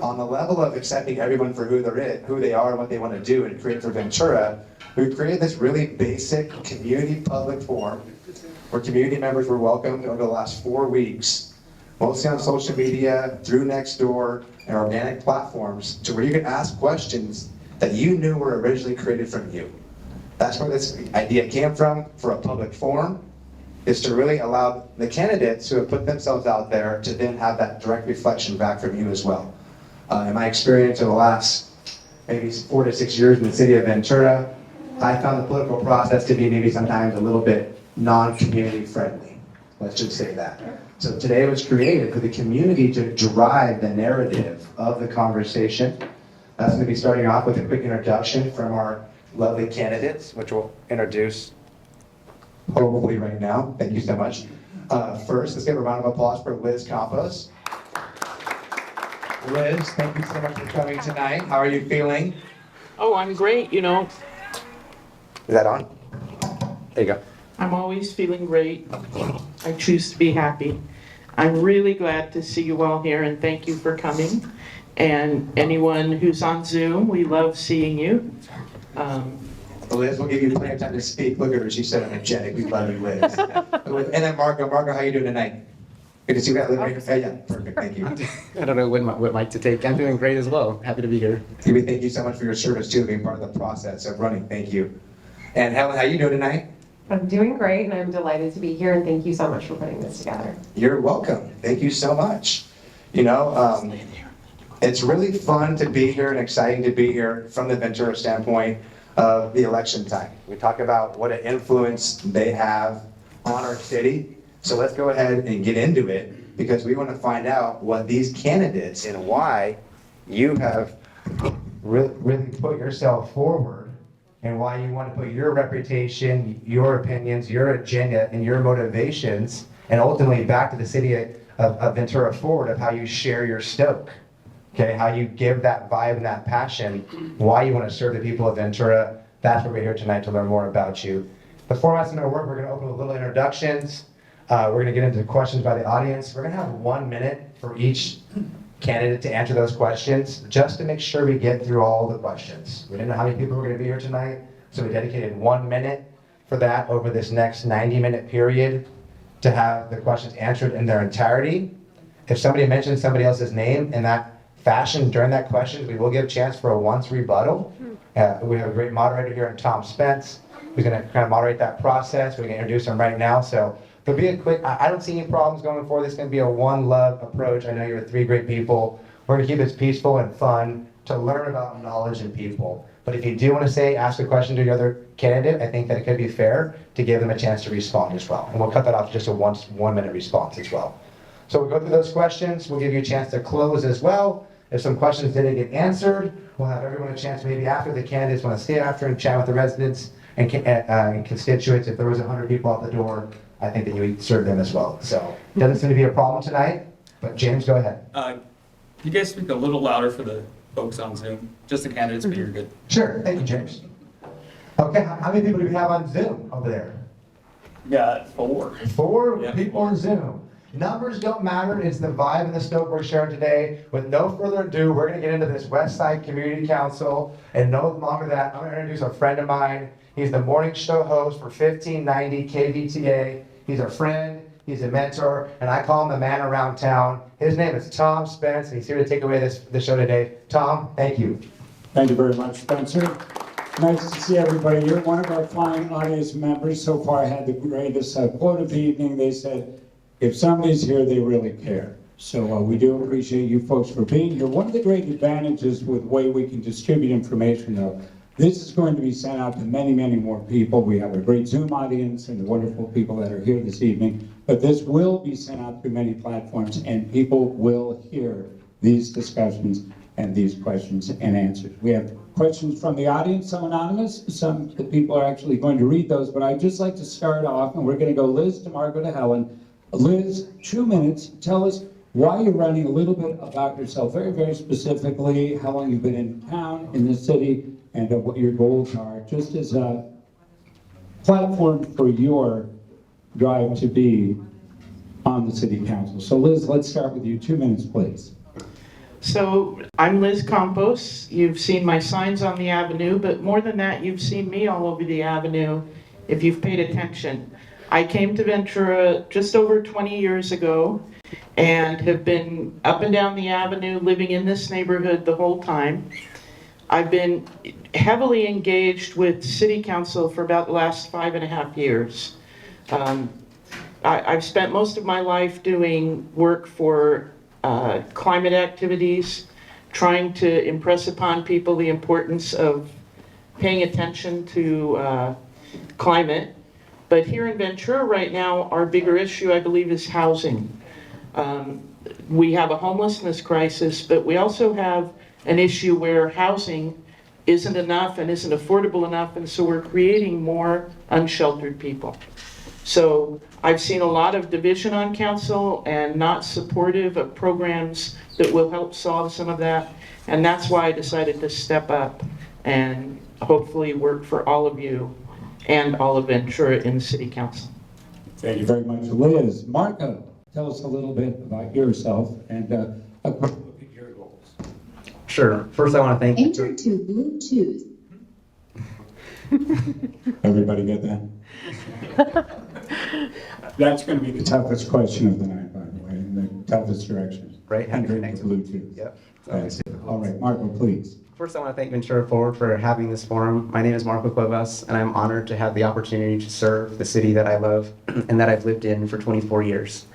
on the level of accepting everyone for who they are and what they want to do and create for Ventura, we've created this really basic community public forum where community members were welcomed over the last 4 weeks, mostly on social media, through Nextdoor, and organic platforms, to where you can ask questions that you knew were originally created from you. That's where this idea came from for a public forum, is to really allow the candidates who have put themselves out there to then have that direct reflection back from you as well. In my experience over the last maybe 4 to 6 years in the city of Ventura, I found the political process to be maybe sometimes a little bit non-community friendly. Let's just say that. So today it was created for the community to drive the narrative of the conversation. That's going to be starting off with a quick introduction from our lovely candidates, which we'll introduce hopefully right now. Thank you so much. First, let's give a round of applause for Liz Campos. Liz, thank you so much for coming tonight. How are you feeling? Oh, I'm great, Is that on? There you go. I'm always feeling great. I choose to be happy. I'm really glad to see you all here and thank you for coming. And anyone who's on Zoom, we love seeing you. Liz, we'll give you plenty of time to speak. Look at her, she's so energetic. We love you, Liz. And then Margo, how are you doing tonight? Good to see you. Yeah, perfect, thank you. I don't know what mic to take. I'm doing great as well. Happy to be here. Thank you so much for your service too, being part of the process of running. Thank you. And Helen, how are you doing tonight? I'm doing great, and I'm delighted to be here, and thank you so much for putting this together. You're welcome. Thank you so much. It's really fun to be here and exciting to be here from the Ventura standpoint of the election time. We talk about what an influence they have on our city. So let's go ahead and get into it, because we want to find out what these candidates and why you have really put yourself forward, and why you want to put your reputation, your opinions, your agenda, and your motivations, and ultimately back to the city of Ventura Forward, of how you share your stoke. Okay, how you give that vibe and that passion, why you want to serve the people of Ventura. That's what we're here tonight to learn more about you. The format's going to work. We're going to open with little introductions. We're going to get into questions by the audience. We're going to have 1 minute for each candidate to answer those questions, just to make sure we get through all the questions. We didn't know how many people were going to be here tonight, so we dedicated 1 minute for that over this next 90-minute period to have the questions answered in their entirety. If somebody mentions somebody else's name in that fashion during that question, we will give a chance for a once rebuttal. We have a great moderator here in Tom Spence, who's going to kind of moderate that process. We're going to introduce him right now. So there'll be a quick, I don't see any problems going forward. This is going to be a one love approach. I know you're 3 great people. We're going to keep this peaceful and fun to learn about knowledge and people. But if you do want to ask a question to the other candidate, I think that it could be fair to give them a chance to respond as well. And we'll cut that off to just a 1 minute response as well. So we'll go through those questions. We'll give you a chance to close as well. If some questions didn't get answered, we'll have everyone a chance maybe after the candidates want to stay after and chat with the residents and constituents. If there was 100 people out the door, I think that you would serve them as well. So it doesn't seem to be a problem tonight, but James, go ahead. You guys speak a little louder for the folks on Zoom, just the candidates, but you're good. Sure, thank you, James. Okay, how many people do we have on Zoom over there? We got 4. 4 Yeah. people on Zoom. Numbers don't matter, it's the vibe and the stoke we're sharing today. With no further ado, we're gonna get into this West Side Community Council, and no longer that, I'm gonna introduce a friend of mine. He's the morning show host for 1590 KVTA. He's a friend, he's a mentor, and I call him the man around town. His name is Tom Spence, and he's here to take away the show today. Tom, thank you. Thank you very much, Spencer. Nice to see everybody. You're one of our flying audience members. So far, I had the greatest quote of the evening. They said, if somebody's here, they really care. So we do appreciate you folks for being here. One of the great advantages with the way we can distribute information, though, this is going to be sent out to many, many more people. We have a great Zoom audience and the wonderful people that are here this evening. But this will be sent out through many platforms, and people will hear these discussions and these questions and answers. We have questions from the audience, some anonymous, some the people are actually going to read those, but I'd just like to start off, and we're going to go Liz to Margo to Helen. Liz, 2 minutes, tell us why you're running, a little bit about yourself, very, very specifically, how long you've been in town, in the city, and what your goals are, just as a platform for your drive to be on the city council. So Liz, let's start with you, 2 minutes, please. So I'm Liz Campos. You've seen my signs on the avenue, but more than that, you've seen me all over the avenue if you've paid attention. I came to Ventura just over 20 years ago and have been up and down the avenue living in this neighborhood the whole time. I've been heavily engaged with City Council for about the last 5.5 years. I've spent most of my life doing work for climate activities, trying to impress upon people the importance of paying attention to climate. But here in Ventura right now, our bigger issue, I believe, is housing. We have a homelessness crisis, but we also have an issue where housing isn't enough and isn't affordable enough, and so we're creating more unsheltered people. So I've seen a lot of division on council and not supportive of programs that will help solve some of that, and that's why I decided to step up and hopefully work for all of you and all of Ventura in the City Council. Thank you very much, Liz. Marco, tell us a little bit about yourself and a quick look at your goals. Sure. First, I want to thank Enter to Bluetooth. Everybody get that? That's going to be the toughest question of the night, by the way, in the toughest direction. Right, how to Enter connect. to Bluetooth. Yep. All right, Marco, please. First, I want to thank Ventura Forward for having this forum. My name is Marco Cuevas, and I'm honored to have the opportunity to serve the city that I love and that I've lived in for 24 years.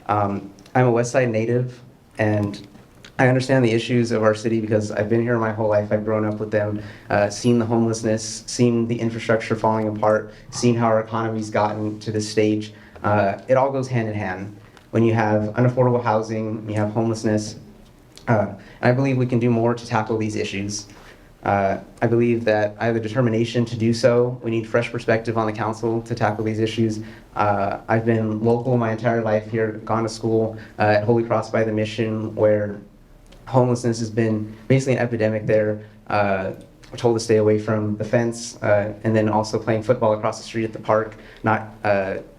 I'm a West Side native, and I understand the issues of our city because I've been here my whole life. I've grown up with them, seen the homelessness, seen the infrastructure falling apart, seen how our economy's gotten to this stage. It all goes hand in hand. When you have unaffordable housing, you have homelessness, and I believe we can do more to tackle these issues. I believe that I have the determination to do so. We need fresh perspective on the council to tackle these issues. I've been local my entire life here, gone to school at Holy Cross by the Mission, where homelessness has been basically an epidemic there. We're told to stay away from the fence, and then also playing football across the street at the park,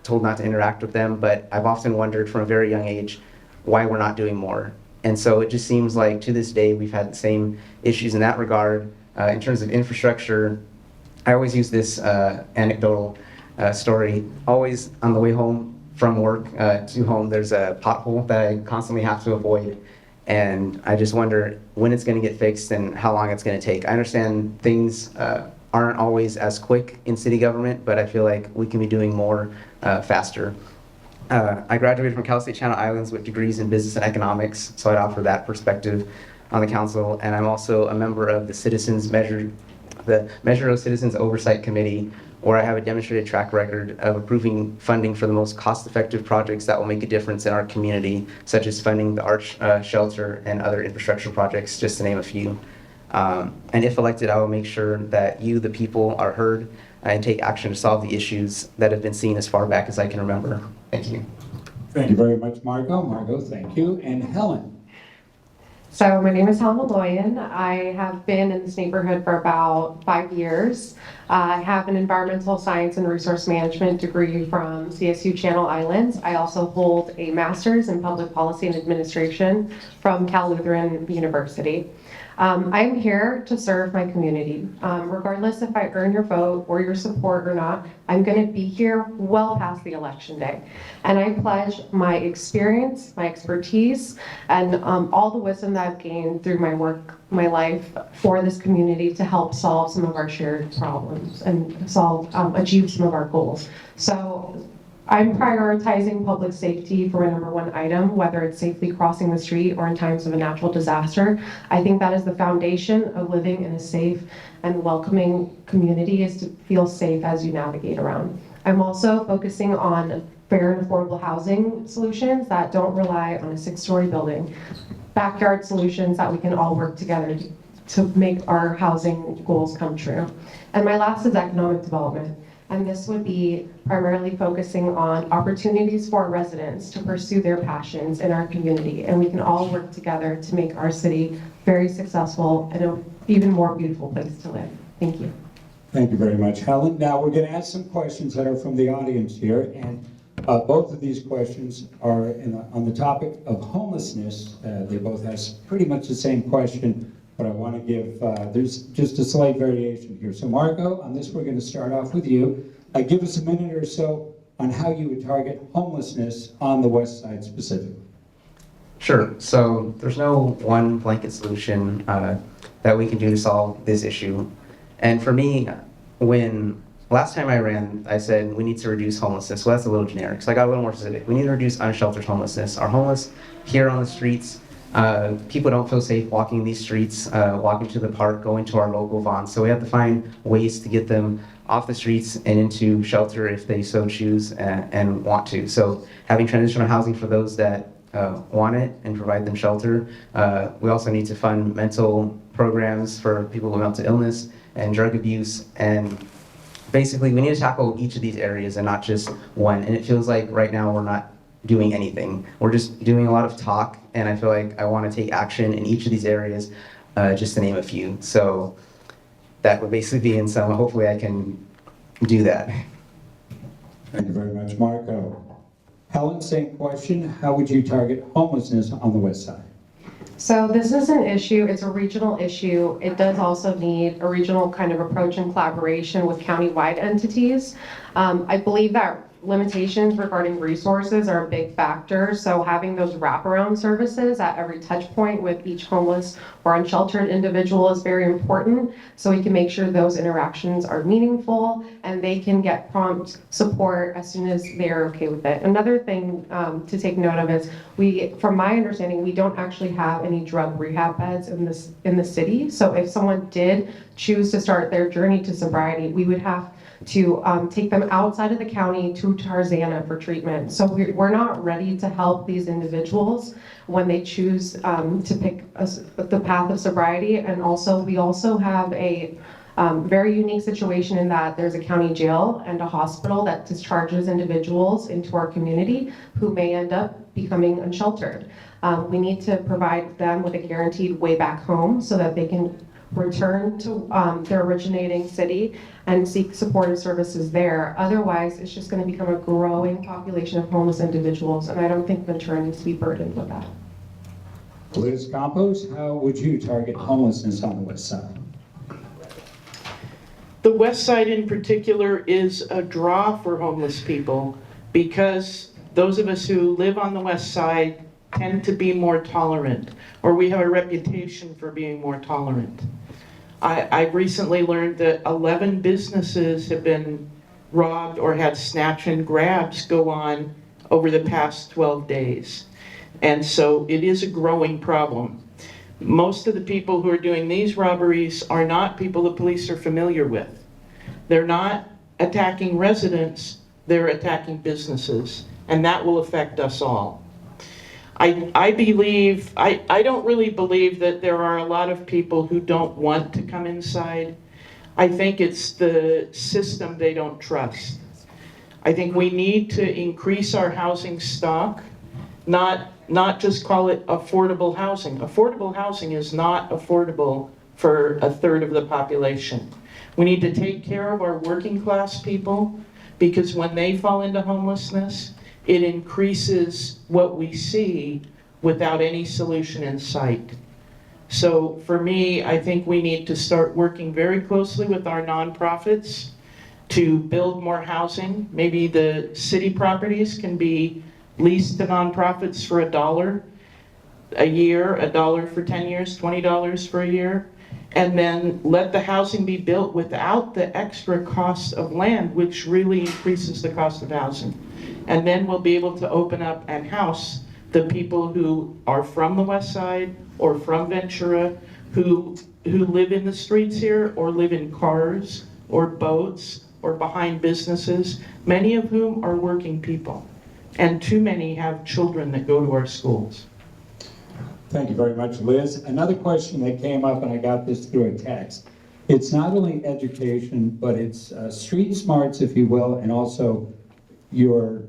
told not to interact with them. But I've often wondered from a very young age why we're not doing more. And so it just seems like to this day we've had the same issues in that regard. In terms of infrastructure, I always use this anecdotal story. Always on the way home from work to home, there's a pothole that I constantly have to avoid. And I just wonder when it's going to get fixed and how long it's going to take. I understand things aren't always as quick in city government, but I feel like we can be doing more faster. I graduated from Cal State Channel Islands with degrees in business and economics, so I'd offer that perspective on the council. And I'm also a member of the Measure of Citizens Oversight Committee, where I have a demonstrated track record of approving funding for the most cost-effective projects that will make a difference in our community, such as funding the Arch Shelter and other infrastructure projects, just to name a few. And if elected, I will make sure that you, the people, are heard and take action to solve the issues that have been seen as far back as I can remember. Thank you. Thank you very much, Marco. Marco, thank you. And Helen. So my name is Helen Maloyan. I have been in this neighborhood for about 5 years. I have an environmental science and resource management degree from CSU Channel Islands. I also hold a master's in public policy and administration from Cal Lutheran University. I'm here to serve my community. Regardless if I earn your vote or your support or not, I'm going to be here well past the election day. And I pledge my experience, my expertise, and all the wisdom that I've gained through my work, my life for this community to help solve some of our shared problems and achieve some of our goals. So I'm prioritizing public safety for my #1 item, whether it's safely crossing the street or in times of a natural disaster. I think that is the foundation of living in a safe and welcoming community, is to feel safe as you navigate around. I'm also focusing on fair and affordable housing solutions that don't rely on a 6-story building, backyard solutions that we can all work together to make our housing goals come true. And my last is economic development. And this would be primarily focusing on opportunities for residents to pursue their passions in our community. And we can all work together to make our city very successful and an even more beautiful place to live. Thank you. Thank you very much, Helen. Now we're going to ask some questions that are from the audience here. And Both of these questions are on the topic of homelessness. They both have pretty much the same question, but I want to give, there's just a slight variation here. So Marco, on this we're going to start off with you. Give us a minute or so on how you would target homelessness on the west side specifically. Sure. So there's no one blanket solution that we can do to solve this issue. And for me, when last time I ran, I said we need to reduce homelessness. Well, that's a little generic. So I got a little more specific. We need to reduce unsheltered homelessness. Our homeless here on the streets, people don't feel safe walking these streets, walking to the park, going to our local Vons. So we have to find ways to get them off the streets and into shelter if they so choose and want to. So having transitional housing for those that want it and provide them shelter. We also need to fund mental programs for people with mental illness and drug abuse. And basically, we need to tackle each of these areas and not just one. And it feels like right now we're not doing anything. We're just doing a lot of talk, and I feel like I want to take action in each of these areas, just to name a few. So that would basically be in sum. Hopefully I can do that. Thank you very much, Marco. Helen, same question. How would you target homelessness on the west side? So this is an issue, it's a regional issue. It does also need a regional kind of approach and collaboration with county-wide entities. I believe that limitations regarding resources are a big factor. So having those wraparound services at every touch point with each homeless or unsheltered individual is very important. So we can make sure those interactions are meaningful and they can get prompt support as soon as they're okay with it. Another thing to take note of is from my understanding, we don't actually have any drug rehab beds in the city. So if someone did choose to start their journey to sobriety, we would have to take them outside of the county to Tarzana for treatment. So we're not ready to help these individuals when they choose to pick the path of sobriety. And also, we also have a very unique situation in that there's a county jail and a hospital that discharges individuals into our community who may end up becoming unsheltered. We need to provide them with a guaranteed way back home so that they can return to their originating city and seek supportive services there. Otherwise, it's just going to become a growing population of homeless individuals, and I don't think Ventura needs to be burdened with that. Liz Campos, how would you target homelessness on the west side? The west side in particular is a draw for homeless people because those of us who live on the west side tend to be more tolerant, or we have a reputation for being more tolerant. I've recently learned that 11 businesses have been robbed or had snatch and grabs go on over the past 12 days. And so it is a growing problem. Most of the people who are doing these robberies are not people the police are familiar with. They're not attacking residents, they're attacking businesses, and that will affect us all. I don't really believe that there are a lot of people who don't want to come inside. I think it's the system they don't trust. I think we need to increase our housing stock, not just call it affordable housing. Affordable housing is not affordable for a third of the population. We need to take care of our working class people because when they fall into homelessness, it increases what we see without any solution in sight. So for me, I think we need to start working very closely with our nonprofits to build more housing. Maybe the city properties can be leased to nonprofits for $1 a year, $1 for 10 years, $20 for a year, and then let the housing be built without the extra cost of land, which really increases the cost of housing. And then we'll be able to open up and house the people who are from the west side or from Ventura, who live in the streets here or live in cars or boats or behind businesses, many of whom are working people. And too many have children that go to our schools. Thank you very much, Liz. Another question that came up, and I got this through a text. It's not only education, but it's street smarts, if you will, and also your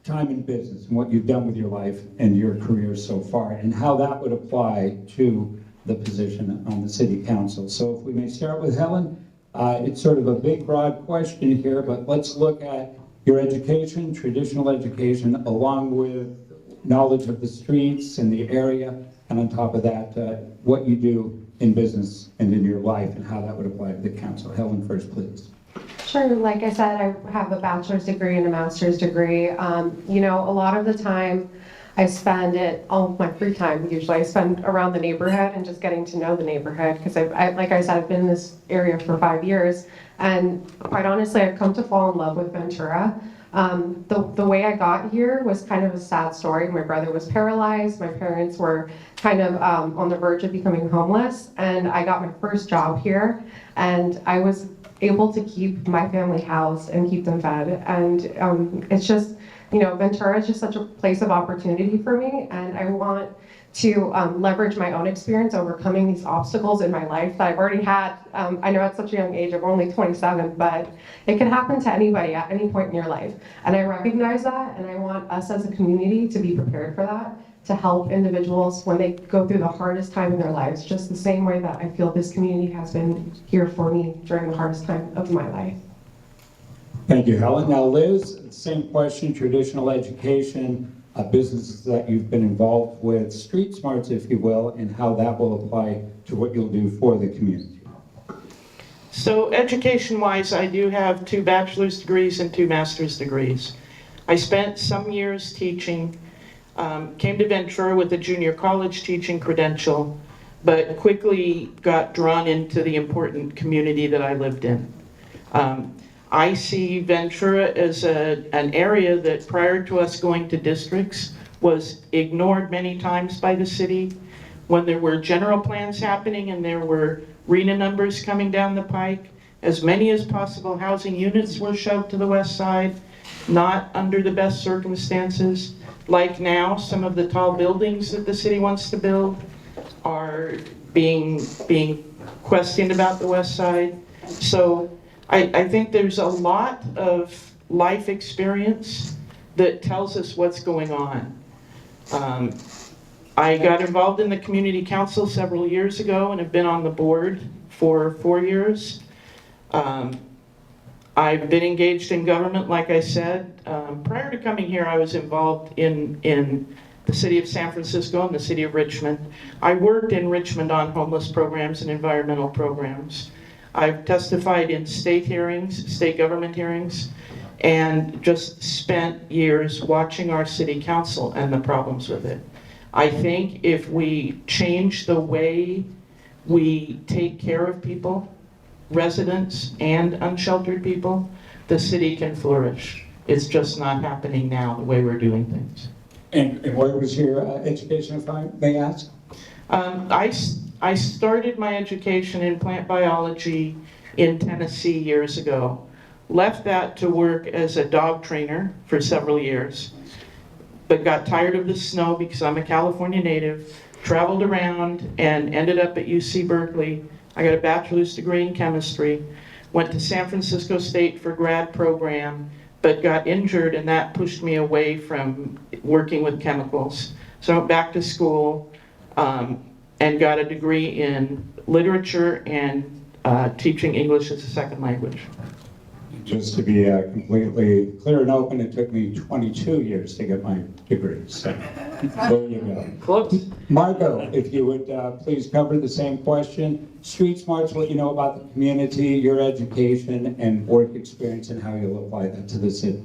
time in business and what you've done with your life and your career so far, and how that would apply to the position on the city council. So if we may start with Helen, it's sort of a big, broad question here, but let's look at your education, traditional education, along with knowledge of the streets and the area, and on top of that, what you do in business and in your life and how that would apply to the council. Helen first, please. Sure, like I said, I have a bachelor's degree and a master's degree. You know, a lot of the time I spend it, all of my free time usually, I spend around the neighborhood and just getting to know the neighborhood because like I said, I've been in this area for 5 years, and quite honestly, I've come to fall in love with Ventura. The way I got here was kind of a sad story. My brother was paralyzed, my parents were kind of on the verge of becoming homeless, and I got my first job here, and I was able to keep my family housed and keep them fed. And it's just, you know, Ventura is just such a place of opportunity for me, and I want to leverage my own experience overcoming these obstacles in my life that I've already had. I know at such a young age, I'm only 27, but it can happen to anybody at any point in your life. And I recognize that, and I want us as a community to be prepared for that, to help individuals when they go through the hardest time in their lives, just the same way that I feel this community has been here for me during the hardest time of my life. Thank you, Helen. Now, Liz, same question, traditional education, businesses that you've been involved with, street smarts, if you will, and how that will apply to what you'll do for the community. So education-wise, I do have 2 bachelor's degrees and 2 master's degrees. I spent some years teaching, came to Ventura with a junior college teaching credential, but quickly got drawn into the important community that I lived in. I see Ventura as an area that prior to us going to districts was ignored many times by the city. When there were general plans happening and there were RENA numbers coming down the pike, as many as possible housing units were shoved to the west side, not under the best circumstances. Like now, some of the tall buildings that the city wants to build are being questioned about the west side. So I think there's a lot of life experience that tells us what's going on. I got involved in the community council several years ago and have been on the board for 4 years. I've been engaged in government, like I said. Prior to coming here, I was involved in the city of San Francisco and the city of Richmond. I worked in Richmond on homeless programs and environmental programs. I've testified in state hearings, state government hearings, and just spent years watching our city council and the problems with it. I think if we change the way we take care of people, residents and unsheltered people, the city can flourish. It's just not happening now the way we're doing things. And where was your education, if I may ask? I started my education in plant biology in Tennessee years ago. Left that to work as a dog trainer for several years, but got tired of the snow because I'm a California native, traveled around and ended up at UC Berkeley. I got a bachelor's degree in chemistry, went to San Francisco State for grad program, but got injured and that pushed me away from working with chemicals. So I went back to school and got a degree in literature and teaching English as a second language. Just to be completely clear and open, it took me 22 years to get my degree, so there you go. Close. Margot, if you would please cover the same question. Street smarts, what you know about the community, your education, and work experience, and how you'll apply that to the city.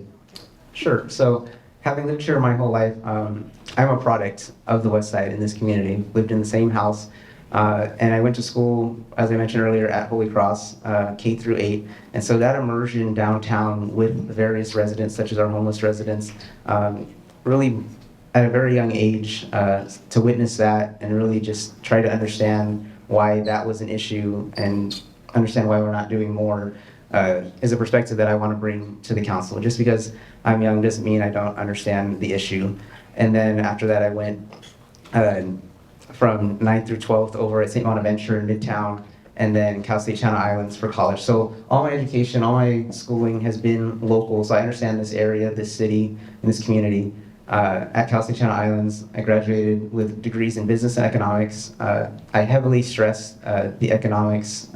Sure. So, having lived here my whole life, I'm a product of the West Side in this community. Lived in the same house, and I went to school, as I mentioned earlier, at Holy Cross, K through 8. And so that immersion downtown with the various residents, such as our homeless residents, really at a very young age, to witness that and really just try to understand why that was an issue and understand why we're not doing more is a perspective that I want to bring to the council. Just because I'm young doesn't mean I don't understand the issue. And then after that, I went from 9th through 12th over at St. Bonaventure in Midtown, and then Cal State Channel Islands for college. So all my education, all my schooling has been local, so I understand this area, this city, and this community. At Cal State Channel Islands, I graduated with degrees in business and economics. I heavily stress the economics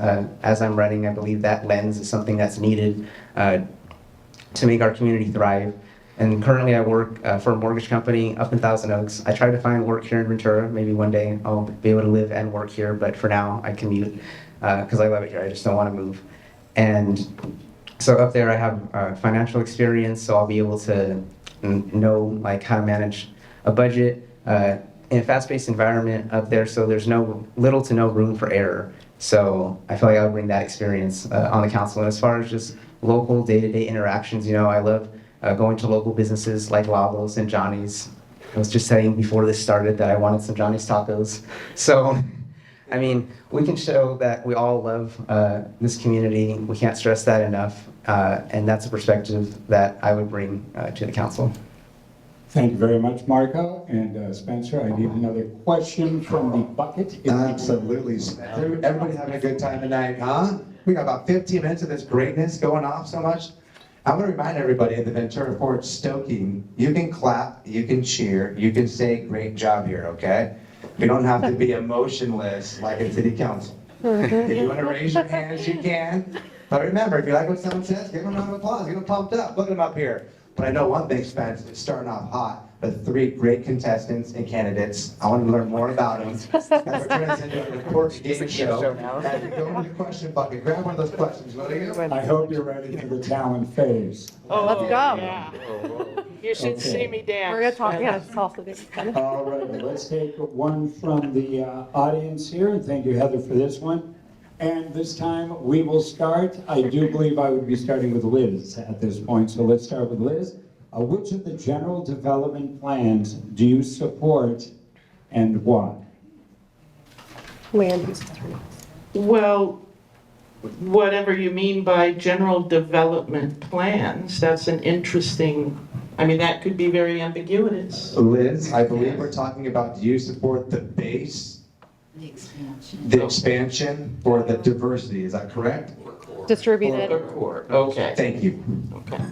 as I'm running. I believe that lens is something that's needed. to make our community thrive. And currently I work for a mortgage company up in Thousand Oaks. I try to find work here in Ventura. Maybe one day I'll be able to live and work here, but for now I commute because I love it here. I just don't want to move. And so up there I have financial experience, so I'll be able to know like how to manage a budget in a fast-paced environment up there, so there's little to no room for error. So I feel like I'll bring that experience on the council. And as far as just local day-to-day interactions, you know, I love going to local businesses like Lalo's and Johnny's. I was just saying before this started that I wanted some Johnny's tacos. So, I mean, we can show that we all love this community. We can't stress that enough. And that's a perspective that I would bring to the council. Thank you very much, Marco. And Spencer, I need another question from the bucket. Absolutely. Everybody having a good time tonight, huh? We got about 15 minutes of this greatness going off so much. I'm going to remind everybody at the Ventura Forward stoking, you can clap, you can cheer, you can say great job here, okay? You don't have to be emotionless like in city council. If you want to raise your hands, you can. But remember, if you like what someone says, give them a round of applause, get them pumped up, look at them up here. But I know one thing, Spence, it's starting off hot. The 3 great contestants and candidates. I want to learn more about them. As we're turning this into a recorded game show. As we go into the question bucket, grab one of those questions, will you? I hope you're ready for the talent phase. Oh, Let's go. Yeah. You should Okay. see me dance. We're gonna talk, man. yeah, it's also this kind of. All right, let's take one from the audience here, and thank you, Heather, for this one. And this time, we will start. I do believe I would be starting with Liz at this point, so let's start with Liz. Which of the general development plans do you support and why? Land use attorney. Well, whatever you mean by general development plans, that's an interesting, I mean, that could be very ambiguous. Liz, I believe we're talking about, do you support the base? The expansion for the diversity, is that correct? Distributed. Or core, okay. Thank you. Okay.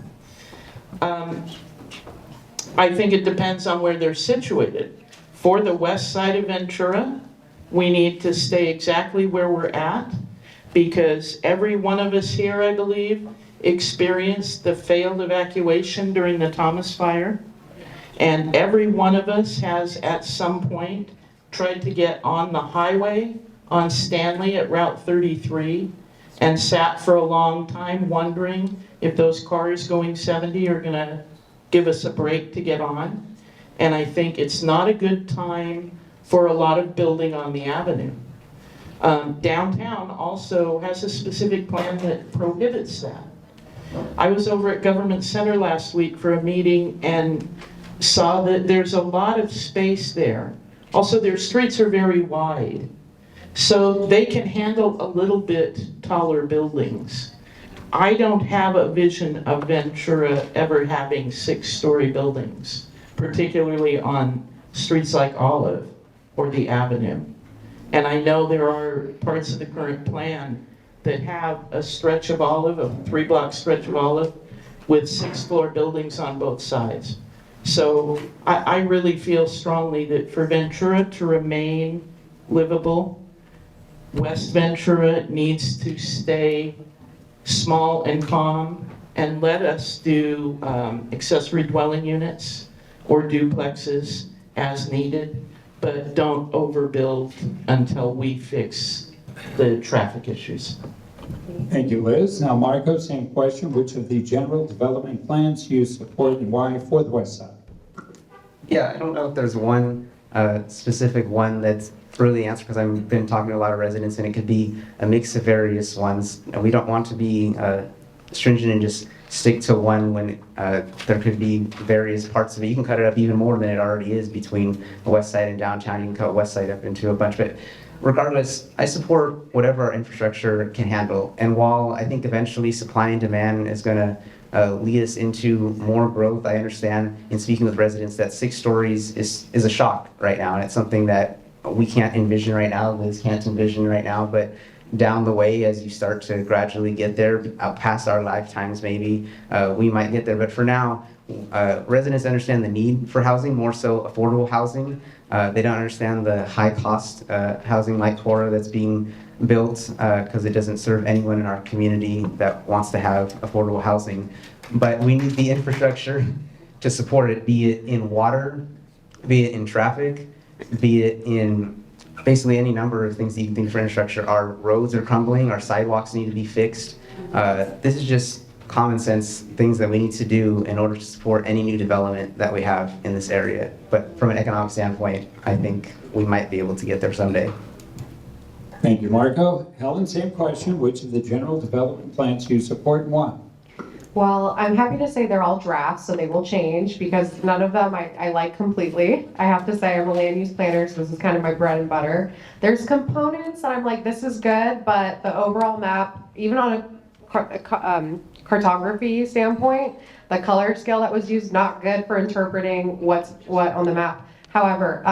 I think it depends on where they're situated. For the west side of Ventura, we need to stay exactly where we're at because every one of us here, I believe, experienced the failed evacuation during the Thomas Fire. And every one of us has at some point tried to get on the highway on Stanley at Route 33 and sat for a long time wondering if those cars going 70 are gonna give us a break to get on. And I think it's not a good time for a lot of building on the avenue. Downtown also has a specific plan that prohibits that. I was over at Government Center last week for a meeting and saw that there's a lot of space there. Also, their streets are very wide, so they can handle a little bit taller buildings. I don't have a vision of Ventura ever having 6-story buildings, particularly on streets like Olive or the Avenue. And I know there are parts of the current plan that have a stretch of Olive, a 3-block stretch of Olive, with 6-floor buildings on both sides. So I really feel strongly that for Ventura to remain livable, West Ventura needs to stay small and calm, and let us do accessory dwelling units or duplexes as needed, but don't overbuild until we fix the traffic issues. Thank you, Liz. Now, Marco, same question. Which of the general development plans do you support and why for the west side? Yeah, I don't know if there's one specific one that's really the answer because I've been talking to a lot of residents and it could be a mix of various ones. And we don't want to be stringent and just stick to one when there could be various parts of it. You can cut it up even more than it already is between the west side and downtown. You can cut west side up into a bunch, but regardless, I support whatever our infrastructure can handle. And while I think eventually supply and demand is going to lead us into more growth, I understand in speaking with residents that 6 stories is a shock right now. And it's something that we can't envision right now, Liz can't envision right now, but down the way as you start to gradually get there, past our lifetimes maybe, we might get there. But for now, residents understand the need for housing, more so affordable housing. They don't understand the high cost housing like Cora that's being built because it doesn't serve anyone in our community that wants to have affordable housing. but we need the infrastructure to support it, be it in water, be it in traffic, be it in basically any number of things that you can think for infrastructure. Our roads are crumbling, our sidewalks need to be fixed. This is just common sense things that we need to do in order to support any new development that we have in this area. But from an economic standpoint, I think we might be able to get there someday. Thank you, Marco. Helen, same question. Which of the general development plans do you support and why? Well, I'm happy to say they're all drafts, so they will change because none of them I like completely. I have to say I'm a land use planner, so this is kind of my bread and butter. There's components that I'm like, this is good, but the overall map, even on a cartography standpoint, the color scale that was used, not good for interpreting what's what on the map. However,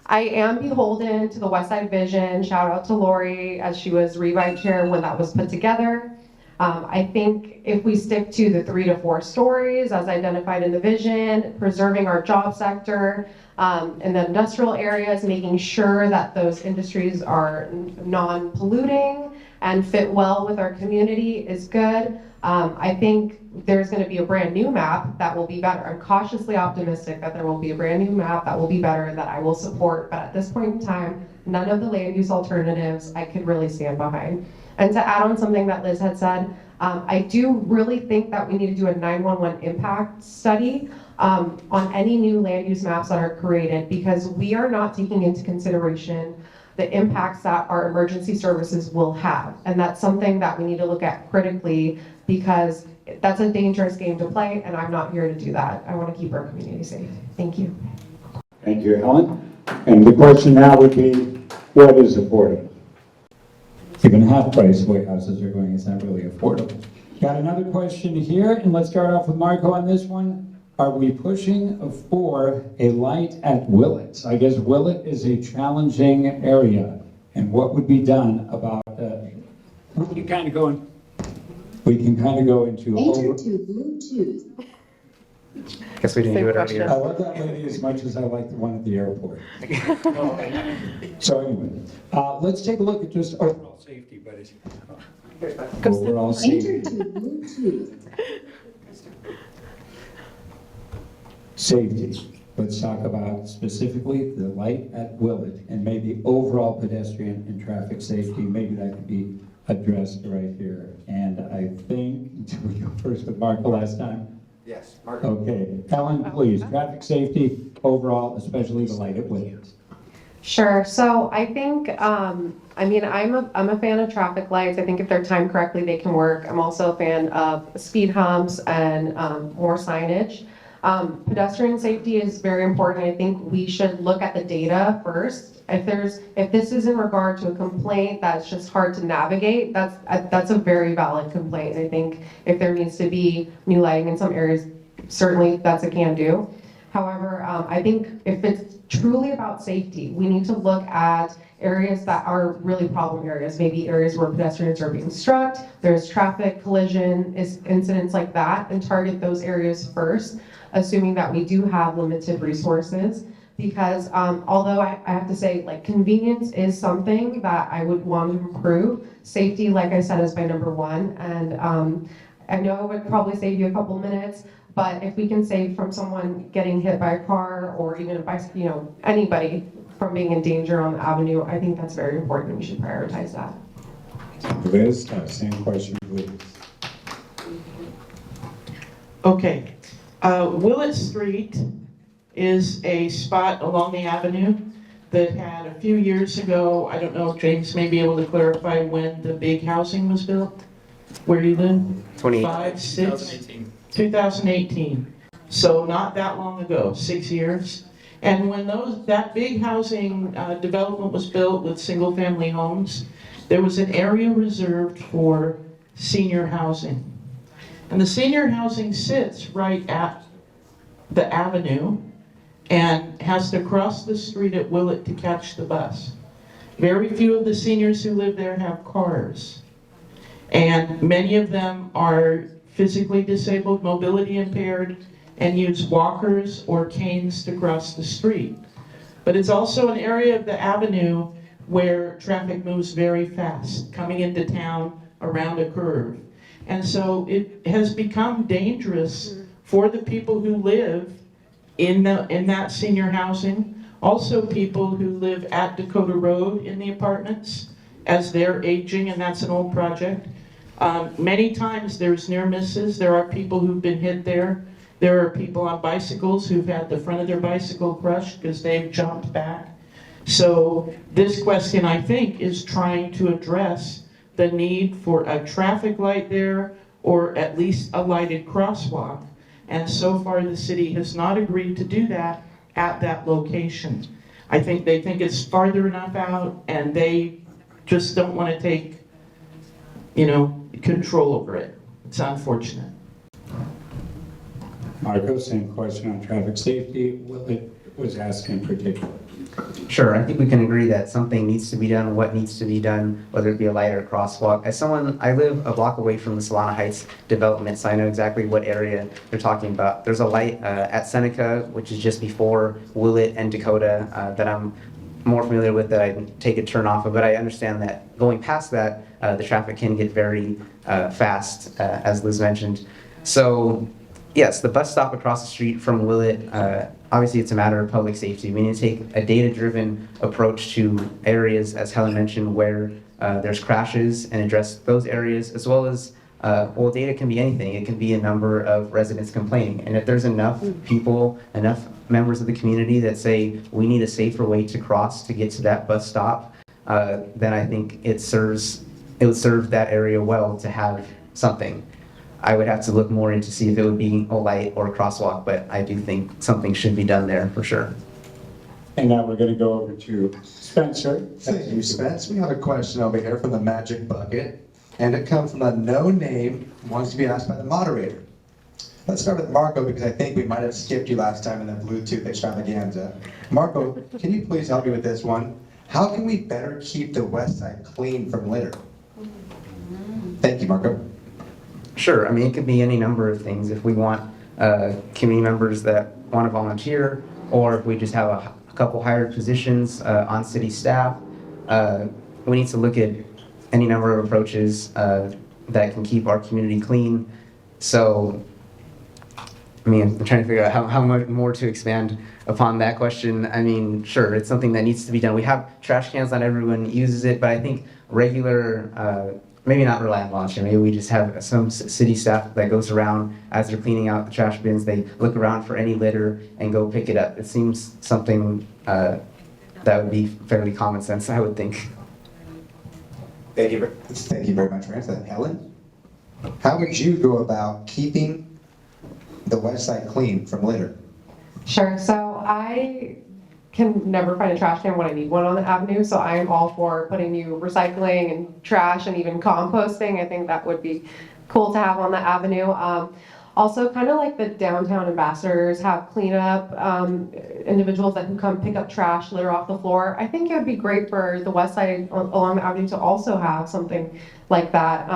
I am beholden to the West Side Vision. Shout out to Lori as she was revive chair when that was put together. I think if we stick to the 3 to 4 stories as identified in the vision, preserving our job sector in the industrial areas, making sure that those industries are non-polluting and fit well with our community is good. I think there's going to be a brand new map that will be better. I'm cautiously optimistic that there will be a brand new map that will be better that I will support. But at this point in time, none of the land use alternatives I could really stand behind. And to add on something that Liz had said, I do really think that we need to do a 911 impact study on any new land use maps that are created, because we are not taking into consideration the impacts that our emergency services will have. And that's something that we need to look at critically, because that's a dangerous game to play, and I'm not here to do that. I want to keep our community safe. Thank you. Thank you, Helen. And the question now would be, what is affordable? Even half-price way houses are going, it's not really affordable. Got another question here, and let's start off with Marco on this one. Are we pushing for a light at Willett? I guess Willett is a challenging area, and what would be done about, we can kind of go into Enter to Bluetooth. Guess we didn't Same do it question. I earlier. love that lady as much as I like the one at the airport. So anyway, let's take a look at just overall safety, buddy. Overall Enter safety. to Bluetooth. Safety. Let's talk about specifically the light at Willett and maybe overall pedestrian and traffic safety. Maybe that could be addressed right here. And I think, did we go first with Marco last time? Yes, Mark. Okay, Helen, please, traffic safety overall, especially the light at Willett. Sure. So I think, I'm a fan of traffic lights. I think if they're timed correctly, they can work. I'm also a fan of speed humps and more signage. Pedestrian safety is very important. I think we should look at the data first. If this is in regard to a complaint that's just hard to navigate, that's a very valid complaint. I think if there needs to be new lighting in some areas, certainly that's a can do. However, I think if it's truly about safety, we need to look at areas that are really problem areas, maybe areas where pedestrians are being struck, there's traffic collision incidents like that, and target those areas first, assuming that we do have limited resources. Because although I have to say, like, convenience is something that I would want to improve, safety, like I said, is my number one. And I know it would probably save you a couple minutes, but if we can save from someone getting hit by a car or even by, anybody from being in danger on the avenue, I think that's very important. We should prioritize that. Liz, same question, please. Okay, Willett Street is a spot along the avenue that had a few years ago, I don't know if James may be able to clarify when the big housing was built, where you live? 28. 5, 6? 2018. 2018. So not that long ago, 6 years. And when that big housing development was built with single family homes, there was an area reserved for senior housing. And the senior housing sits right at the avenue and has to cross the street at Willett to catch the bus. Very few of the seniors who live there have cars. And many of them are physically disabled, mobility impaired, and use walkers or canes to cross the street. But it's also an area of the avenue where traffic moves very fast, coming into town around a curve. And so it has become dangerous for the people who live in that senior housing. Also people who live at Dakota Road in the apartments as they're aging, and that's an old project. Many times there's near misses. There are people who've been hit there. There are people on bicycles who've had the front of their bicycle crushed because they've jumped back. So this question, I think, is trying to address the need for a traffic light there or at least a lighted crosswalk. And so far the city has not agreed to do that at that location. I think they think it's farther enough out and they just don't want to take, control over it. It's unfortunate. Marco, same question on traffic safety. Willett was asking in particular. Sure, I think we can agree that something needs to be done, what needs to be done, whether it be a light or a crosswalk. As someone, I live a block away from the Solana Heights development, so I know exactly what area they're talking about. There's a light at Seneca, which is just before Willett and Dakota, that I'm more familiar with, that I take a turn off of, but I understand that going past that, the traffic can get very fast, as Liz mentioned. So yes, the bus stop across the street from Willett, obviously it's a matter of public safety. We need to take a data-driven approach to areas, as Helen mentioned, where there's crashes and address those areas, as well as, well, data can be anything. It can be a number of residents complaining. And if there's enough people, enough members of the community that say, we need a safer way to cross to get to that bus stop, then I think it would serve that area well to have something. I would have to look more into see if it would be a light or a crosswalk, but I do think something should be done there for sure. And now we're going to go over to Spencer. Thank you, Spence. We have a question over here from the Magic Bucket, and it comes from a no name, wants to be asked by the moderator. Let's start with Marco, because I think we might have skipped you last time in the Bluetooth extravaganza. Marco, can you please help me with this one? How can we better keep the West Side clean from litter? Thank you, Marco. Sure, I mean, it could be any number of things. If we want community members that want to volunteer, or if we just have a couple hired positions on city staff, we need to look at any number of approaches that can keep our community clean. So, I mean, I'm trying to figure out how much more to expand upon that question. I mean, sure, it's something that needs to be done. We have trash cans, not everyone uses it, but I think regular, maybe not rely on volunteer, maybe we just have some city staff that goes around as they're cleaning out the trash bins, they look around for any litter and go pick it up. It seems something that would be fairly common sense, I would think. Thank you very much for answering that. Helen, how would you go about keeping the West Side clean from litter? Sure, so I can never find a trash can when I need one on the avenue, so I am all for putting new recycling and trash and even composting. I think that would be cool to have on the avenue. Also, kind of like the downtown ambassadors have cleanup, individuals that can come pick up trash, litter off the floor. I think it would be great for the West Side along the avenue to also have something like that.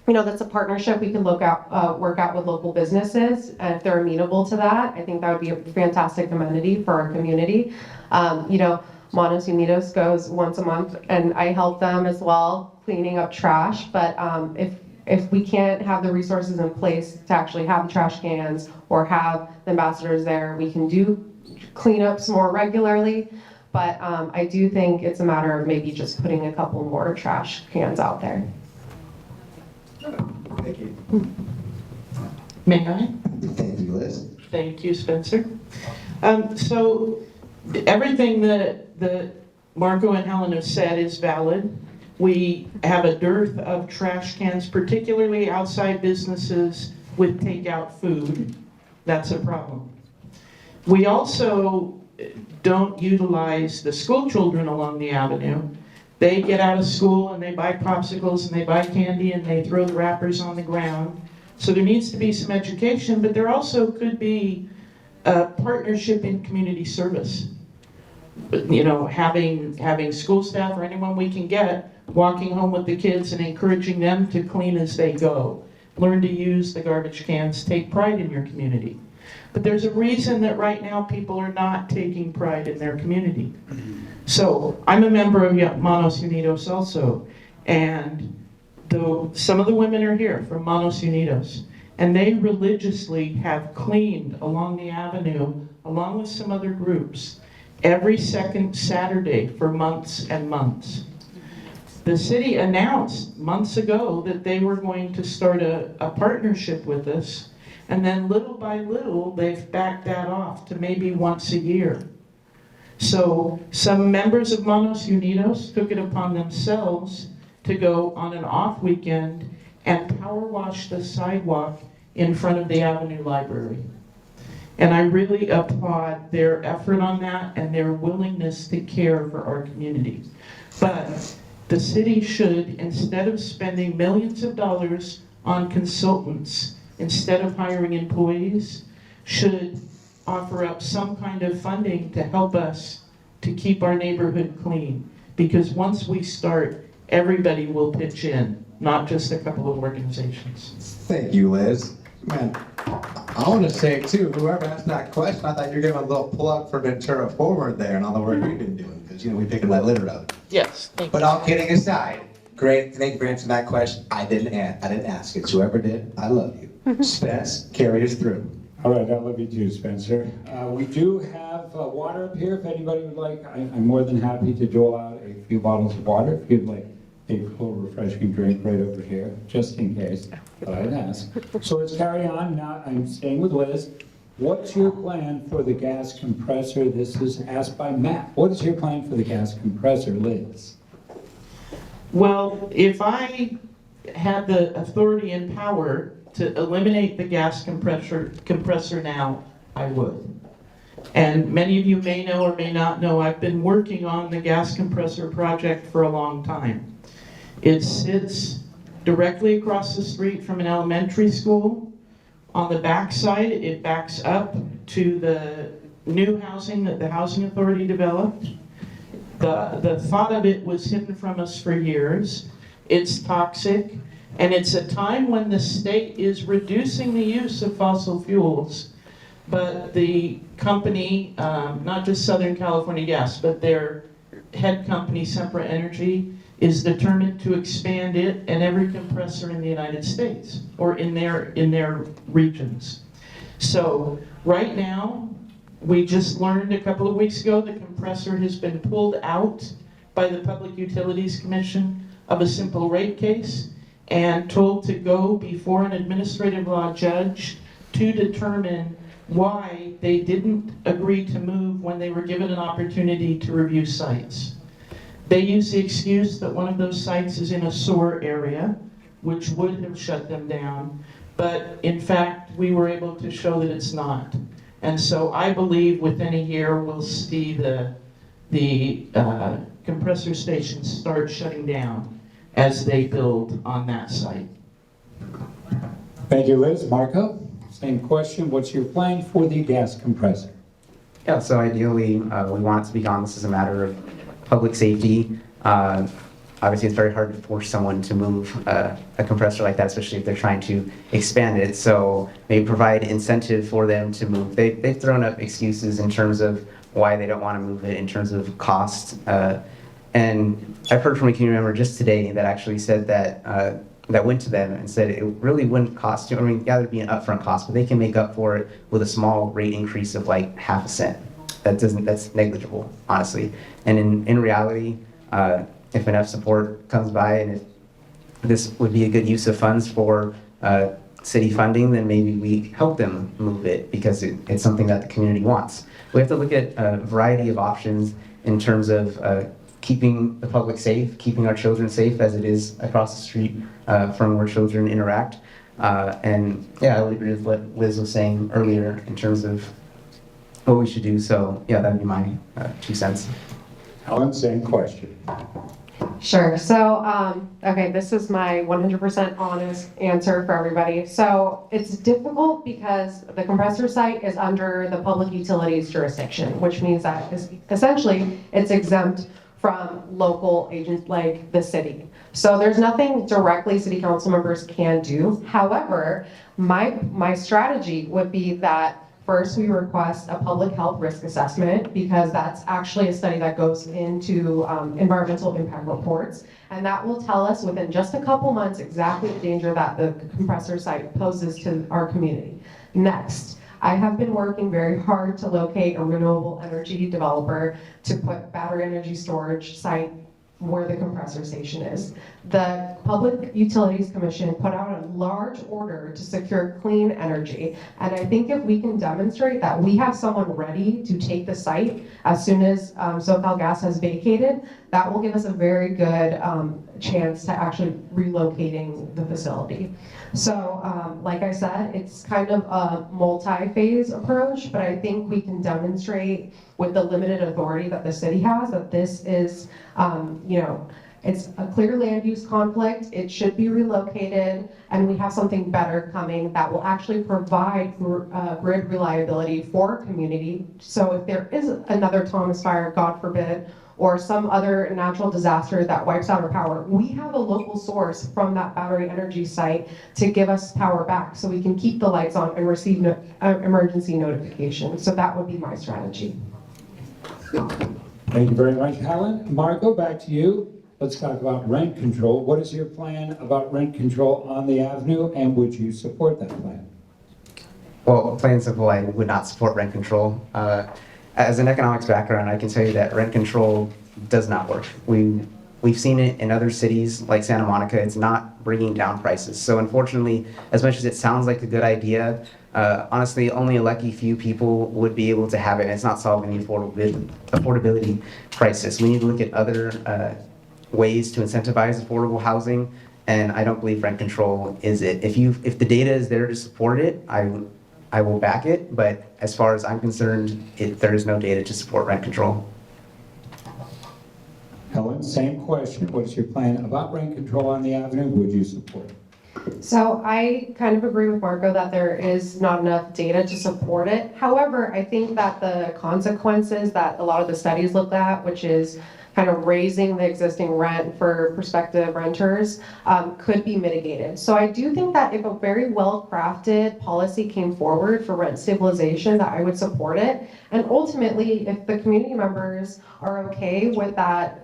That's a partnership we can work out with local businesses, and if they're amenable to that, I think that would be a fantastic amenity for our community. Manos Unidos goes once a month, and I help them as well cleaning up trash. But if we can't have the resources in place to actually have the trash cans or have the ambassadors there, we can do cleanups more regularly. But I do think it's a matter of maybe just putting a couple more trash cans out there. Thank you. May I? Thank you, Liz. Thank you, Spencer. So everything that Marco and Helen have said is valid. We have a dearth of trash cans, particularly outside businesses with takeout food. That's a problem. We also don't utilize the school children along the avenue. They get out of school and they buy popsicles and they buy candy and they throw the wrappers on the ground. So there needs to be some education, but there also could be a partnership in community service. Having school staff or anyone we can get walking home with the kids and encouraging them to clean as they go. Learn to use the garbage cans, take pride in your community. But there's a reason that right now people are not taking pride in their community. So I'm a member of Manos Unidos also, and though some of the women are here from Manos Unidos, and they religiously have cleaned along the avenue, along with some other groups, every second Saturday for months and months. The city announced months ago that they were going to start a partnership with us, and then little by little, they've backed that off to maybe once a year. So some members of Manos Unidos took it upon themselves to go on an off weekend and power wash the sidewalk in front of the Avenue Library. And I really applaud their effort on that and their willingness to care for our community. But the city should, instead of spending millions of dollars on consultants, instead of hiring employees, should offer up some kind of funding to help us to keep our neighborhood clean. Because once we start, everybody will pitch in, not just a couple of organizations. Thank you, Liz. Man, I want to say too, whoever asked that question, I thought you were giving a little plug for Ventura Forward there and all the work we've been doing, because we picking that litter up. Yes, thank you. But all kidding aside, great, thank you for answering that question. I didn't ask it. Whoever did, I love you. Spence, carry us through. All right, I love you too, Spencer. We do have water up here if anybody would like. I'm more than happy to dole out a few bottles of water if you'd like a cool, refreshing drink right over here, just in case, but I'd ask. So let's carry on. Now I'm staying with Liz. What's your plan for the gas compressor? This is asked by Matt. What is your plan for the gas compressor, Liz? Well, if I had the authority and power to eliminate the gas compressor now, I would. And many of you may know or may not know, I've been working on the gas compressor project for a long time. It sits directly across the street from an elementary school. On the back side, it backs up to the new housing that the Housing Authority developed. The thought of it was hidden from us for years. It's toxic, and it's a time when the state is reducing the use of fossil fuels, but the company, not just Southern California Gas, but their head company, Sempra Energy, is determined to expand it and every compressor in the United States, or in their regions. So right now, we just learned a couple of weeks ago the compressor has been pulled out by the Public Utilities Commission of a simple rate case and told to go before an administrative law judge to determine why they didn't agree to move when they were given an opportunity to review sites. They use the excuse that one of those sites is in a sewer area, which would have shut them down, but in fact, we were able to show that it's not. And so I believe within a year, we'll see the compressor stations start shutting down as they build on that site. Thank you, Liz. Marco, same question. What's your plan for the gas compressor? Yeah, so ideally, we want it to be gone. This is a matter of public safety. Obviously, it's very hard to force someone to move a compressor like that, especially if they're trying to expand it. So maybe provide incentive for them to move. They've thrown up excuses in terms of why they don't want to move it, in terms of cost. And I've heard from a community member just today that actually said that that went to them and said it really wouldn't cost you. I mean, yeah, there'd be an upfront cost, but they can make up for it with a small rate increase of like half a cent. That's negligible, honestly. And in reality, if enough support comes by and if this would be a good use of funds for city funding, then maybe we help them move it because it's something that the community wants. We have to look at a variety of options in terms of keeping the public safe, keeping our children safe as it is across the street from where children interact. And yeah, I would agree with what Liz was saying earlier in terms of what we should do. So yeah, that'd be my 2 cents. Helen, same question. Sure. So, okay, this is my 100% honest answer for everybody. So it's difficult because the compressor site is under the public utilities jurisdiction, which means that essentially it's exempt from local agents like the city. So there's nothing directly city council members can do. However, my strategy would be that First, we request a public health risk assessment because that's actually a study that goes into environmental impact reports. And that will tell us within just a couple months exactly the danger that the compressor site poses to our community. Next, I have been working very hard to locate a renewable energy developer to put battery energy storage site where the compressor station is. The Public Utilities Commission put out a large order to secure clean energy. And I think if we can demonstrate that we have someone ready to take the site as soon as SoCalGas has vacated, that will give us a very good chance to actually relocating the facility. So like I said, it's kind of a multi-phase approach, but I think we can demonstrate with the limited authority that the city has that this is, it's a clear land use conflict, it should be relocated, and we have something better coming that will actually provide grid reliability for our community. So if there is another Thomas Fire, God forbid, or some other natural disaster that wipes out our power, we have a local source from that battery energy site to give us power back so we can keep the lights on and receive emergency notifications. So that would be my strategy. Thank you very much, Helen. Marco, back to you. Let's talk about rent control. What is your plan about rent control on the avenue, and would you support that plan? Well, plain and simple, I would not support rent control. As an economics background, I can tell you that rent control does not work. We've seen it in other cities like Santa Monica. It's not bringing down prices. So unfortunately, as much as it sounds like a good idea, honestly, only a lucky few people would be able to have it, and it's not solving the affordability crisis. We need to look at other ways to incentivize affordable housing, and I don't believe rent control is it. If the data is there to support it, I will back it, but as far as I'm concerned, there is no data to support rent control. Helen, same question. What is your plan about rent control on the avenue? Would you support it? So I kind of agree with Marco that there is not enough data to support it. However, I think that the consequences that a lot of the studies look at, which is kind of raising the existing rent for prospective renters, could be mitigated. So I do think that if a very well-crafted policy came forward for rent stabilization, that I would support it. And ultimately, if the community members are okay with that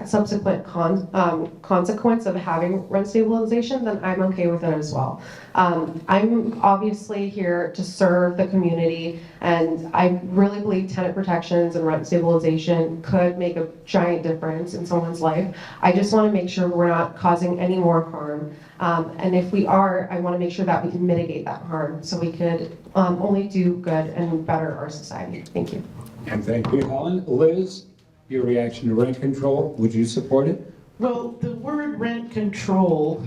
subsequent consequence of having rent stabilization, then I'm okay with it as well. I'm obviously here to serve the community, and I really believe tenant protections and rent stabilization could make a giant difference in someone's life. I just want to make sure we're not causing any more harm. And if we are, I want to make sure that we can mitigate that harm so we could only do good and better our society. Thank you. And thank you, Helen. Liz, your reaction to rent control, would you support it? Well, the word rent control,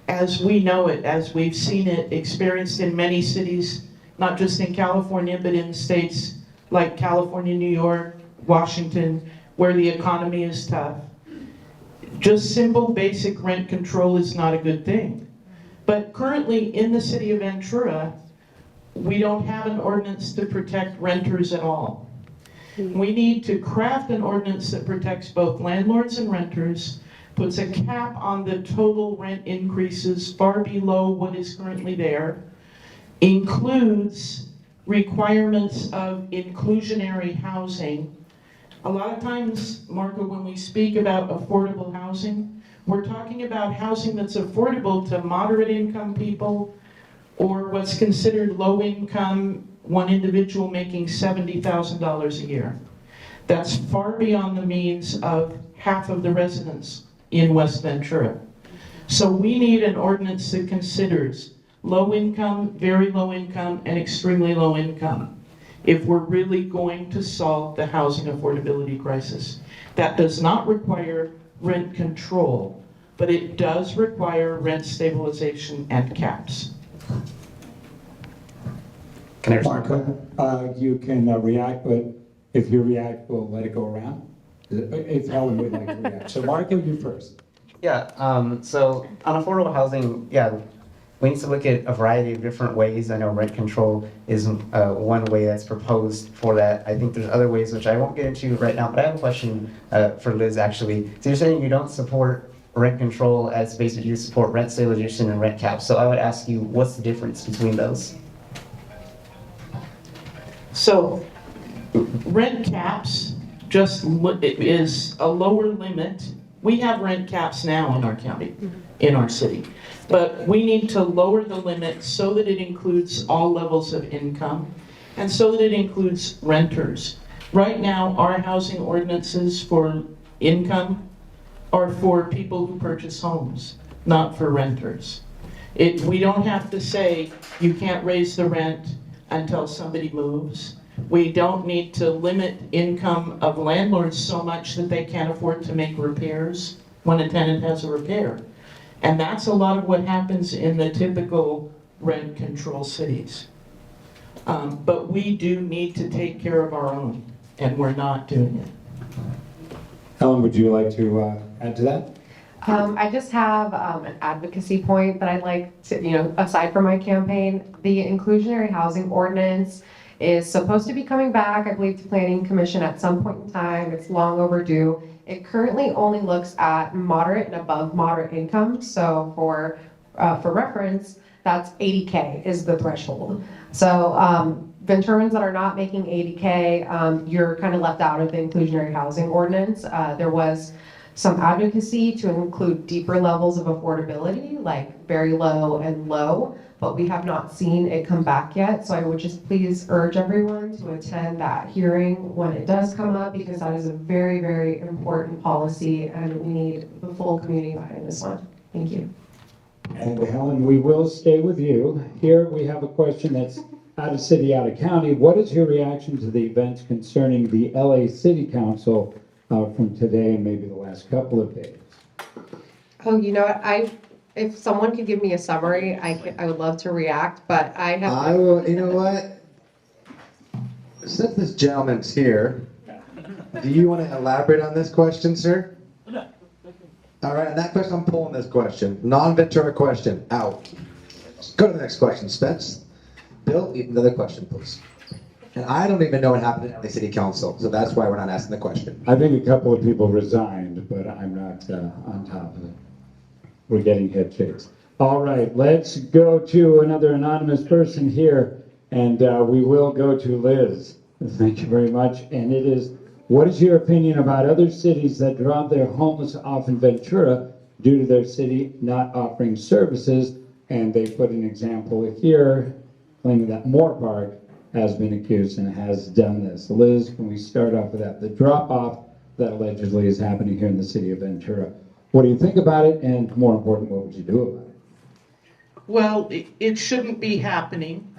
as we know it, as we've seen it experienced in many cities, not just in California, but in states like California, New York, Washington, where the economy is tough. Just simple, basic rent control is not a good thing. But currently in the city of Ventura, we don't have an ordinance to protect renters at all. We need to craft an ordinance that protects both landlords and renters, puts a cap on the total rent increases far below what is currently there, includes requirements of inclusionary housing. A lot of times, Marco, when we speak about affordable housing, we're talking about housing that's affordable to moderate income people or what's considered low income, one individual making $70,000 a year. That's far beyond the means of half of the residents in West Ventura. So we need an ordinance that considers low income, very low income, and extremely low income if we're really going to solve the housing affordability crisis. That does not require rent control, but it does require rent stabilization and caps. Can I respond? Marco, you can react, but if you react, we'll let it go around. If Helen would like to react. So Marco, you first. Yeah, so on affordable housing, yeah, we need to look at a variety of different ways. I know rent control is one way that's proposed for that. I think there's other ways which I won't get into right now, but I have a question for Liz actually. So you're saying you don't support rent control as basically you support rent stabilization and rent caps. So I would ask you, what's the difference between those? So rent caps just is a lower limit. We have rent caps now in our county, in our city. But we need to lower the limit so that it includes all levels of income and so that it includes renters. Right now, our housing ordinances for income are for people who purchase homes, not for renters. We don't have to say you can't raise the rent until somebody moves. We don't need to limit income of landlords so much that they can't afford to make repairs when a tenant has a repair. And that's a lot of what happens in the typical rent control cities. But we do need to take care of our own, and we're not doing it. Helen, would you like to add to that? I just have an advocacy point that I'd like to, aside from my campaign, the inclusionary housing ordinance is supposed to be coming back, I believe, to Planning Commission at some point in time. It's long overdue. It currently only looks at moderate and above moderate income. So for reference, that's 80K is the threshold. So Venturans that are not making 80K, you're kind of left out of the inclusionary housing ordinance. There was some advocacy to include deeper levels of affordability, like very low and low, but we have not seen it come back yet. So I would just please urge everyone to attend that hearing when it does come up, because that is a very, very important policy and we need the full community behind this one. Thank you. And Helen, we will stay with you. Here we have a question that's out of city, out of county. What is your reaction to the events concerning the LA City Council from today and maybe the last couple of days? Oh, you know what? If someone could give me a summary, I would love to react, but I have. I will, you know what? Since this gentleman's here, do you want to elaborate on this question, sir? All right, and that question, I'm pulling this question. Non-Ventura question, out. Go to the next question, Spence. Bill, another question, please. And I don't even know what happened at the city council, so that's why we're not asking the question. I think a couple of people resigned, but I'm not on top of it. We're getting head shakes. All right, let's go to another anonymous person here, and we will go to Liz. Thank you very much. And it is, what is your opinion about other cities that drop their homeless off in Ventura due to their city not offering services? And they put an example here, claiming that Moore Park has been accused and has done this. Liz, can we start off with that? The drop-off that allegedly is happening here in the city of Ventura. What do you think about it? And more important, what would you do about it? Well, it shouldn't be happening.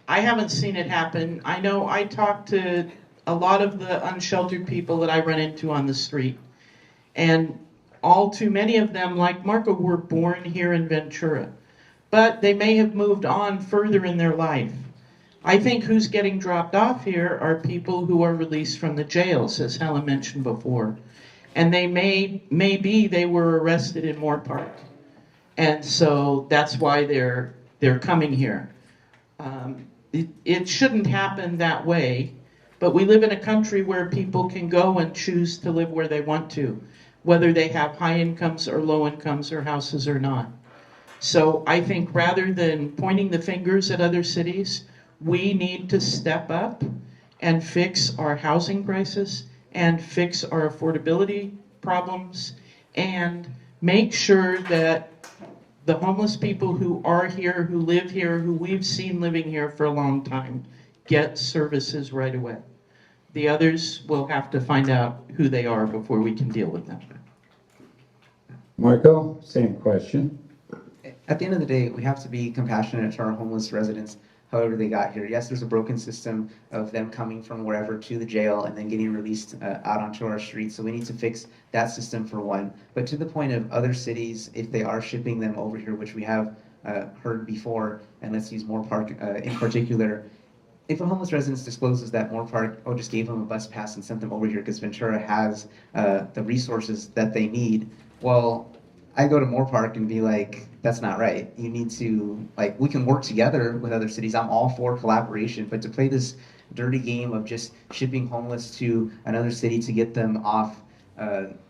I haven't seen it happen. I know I talked to a lot of the unsheltered people that I run into on the street. And all too many of them, like Marco, were born here in Ventura. But they may have moved on further in their life. I think who's getting dropped off here are people who are released from the jails, as Helen mentioned before. And they maybe they were arrested in Moore Park. And so that's why they're coming here. It shouldn't happen that way, but we live in a country where people can go and choose to live where they want to, whether they have high incomes or low incomes or houses or not. So I think rather than pointing the fingers at other cities, we need to step up and fix our housing crisis and fix our affordability problems and make sure that the homeless people who are here, who live here, who we've seen living here for a long time, get services right away. The others will have to find out who they are before we can deal with them. Marco, same question. At the end of the day, we have to be compassionate to our homeless residents, however they got here. Yes, there's a broken system of them coming from wherever to the jail and then getting released out onto our streets. So we need to fix that system for one. But to the point of other cities, if they are shipping them over here, which we have heard before, and let's use Moore Park in particular, if a homeless resident discloses that Moore Park just gave them a bus pass and sent them over here because Ventura has the resources that they need, well, I go to Moore Park and be like, that's not right. You need to, we can work together with other cities. I'm all for collaboration, but to play this dirty game of just shipping homeless to another city to get them off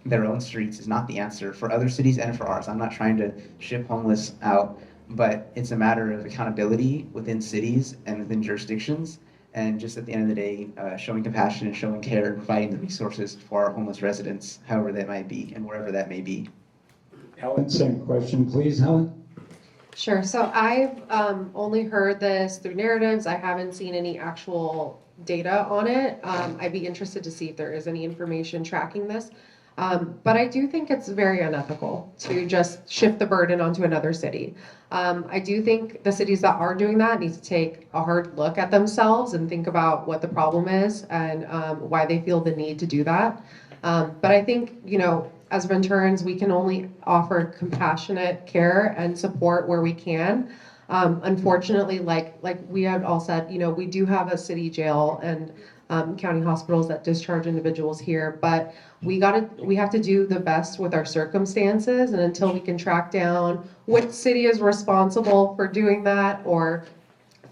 their own streets is not the answer for other cities and for ours. I'm not trying to ship homeless out, but it's a matter of accountability within cities and within jurisdictions. and just at the end of the day, showing compassion and showing care and providing the resources for our homeless residents, however that might be and wherever that may be. Helen, same question, please, Helen? Sure. So I've only heard this through narratives. I haven't seen any actual data on it. I'd be interested to see if there is any information tracking this. But I do think it's very unethical to just shift the burden onto another city. I do think the cities that are doing that need to take a hard look at themselves and think about what the problem is and why they feel the need to do that. But I think, as Venturans, we can only offer compassionate care and support where we can. Unfortunately, like we have all said, we do have a city jail and county hospitals that discharge individuals here, but we have to do the best with our circumstances, and until we can track down which city is responsible for doing that or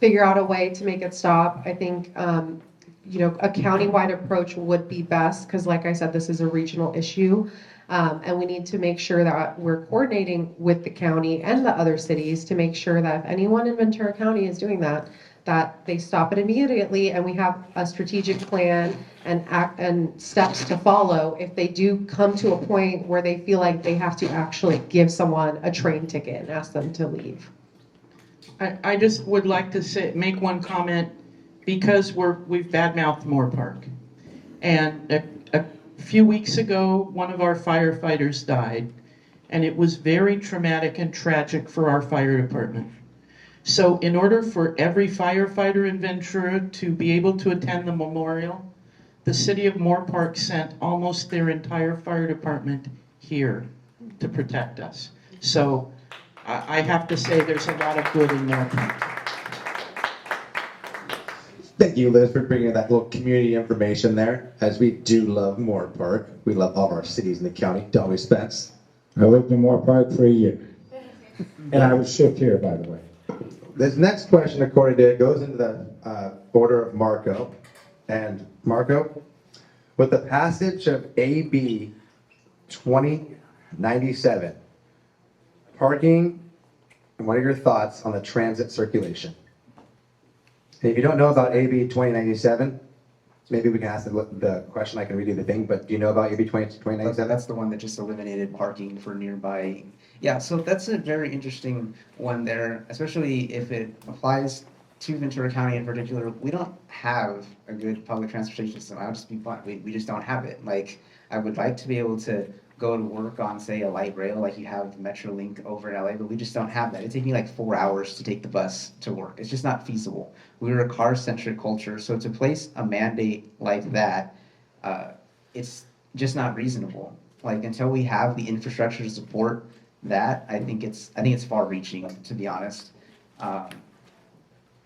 figure out a way to make it stop, I think a county-wide approach would be best, because like I said, this is a regional issue. And we need to make sure that we're coordinating with the county and the other cities to make sure that if anyone in Ventura County is doing that they stop it immediately, and we have a strategic plan and steps to follow if they do come to a point where they feel like they have to actually give someone a train ticket and ask them to leave. I just would like to make one comment, because we've badmouthed Moore Park. And a few weeks ago, one of our firefighters died, and it was very traumatic and tragic for our fire department. So in order for every firefighter in Ventura to be able to attend the memorial, the city of Moore Park sent almost their entire fire department here to protect us. So I have to say there's a lot of good in Moore Park. Thank you, Liz, for bringing that little community information there, as we do love Moore Park. We love all of our cities in the county. Don't we, Spence? I lived in Moore Park for a year. And I was shipped here, by the way. This next question, according to it, goes into the order of Marco. And Marco, with the passage of AB 2097, parking, and what are your thoughts on the transit circulation? And if you don't know about AB 2097, maybe we can ask the question. I can read you the thing, but do you know about AB 2097? That's the one that just eliminated parking for nearby. Yeah, so that's a very interesting one there, especially if it applies to Ventura County in particular. We don't have a good public transportation system. I'll just be blunt. We just don't have it. Like, I would like to be able to go to work on, say, a light rail like you have Metrolink over in LA, but we just don't have that. It'd take me like 4 hours to take the bus to work. It's just not feasible. We're a car-centric culture, so to place a mandate like that, it's just not reasonable. Like, until we have the infrastructure to support that, I think it's far-reaching, to be honest.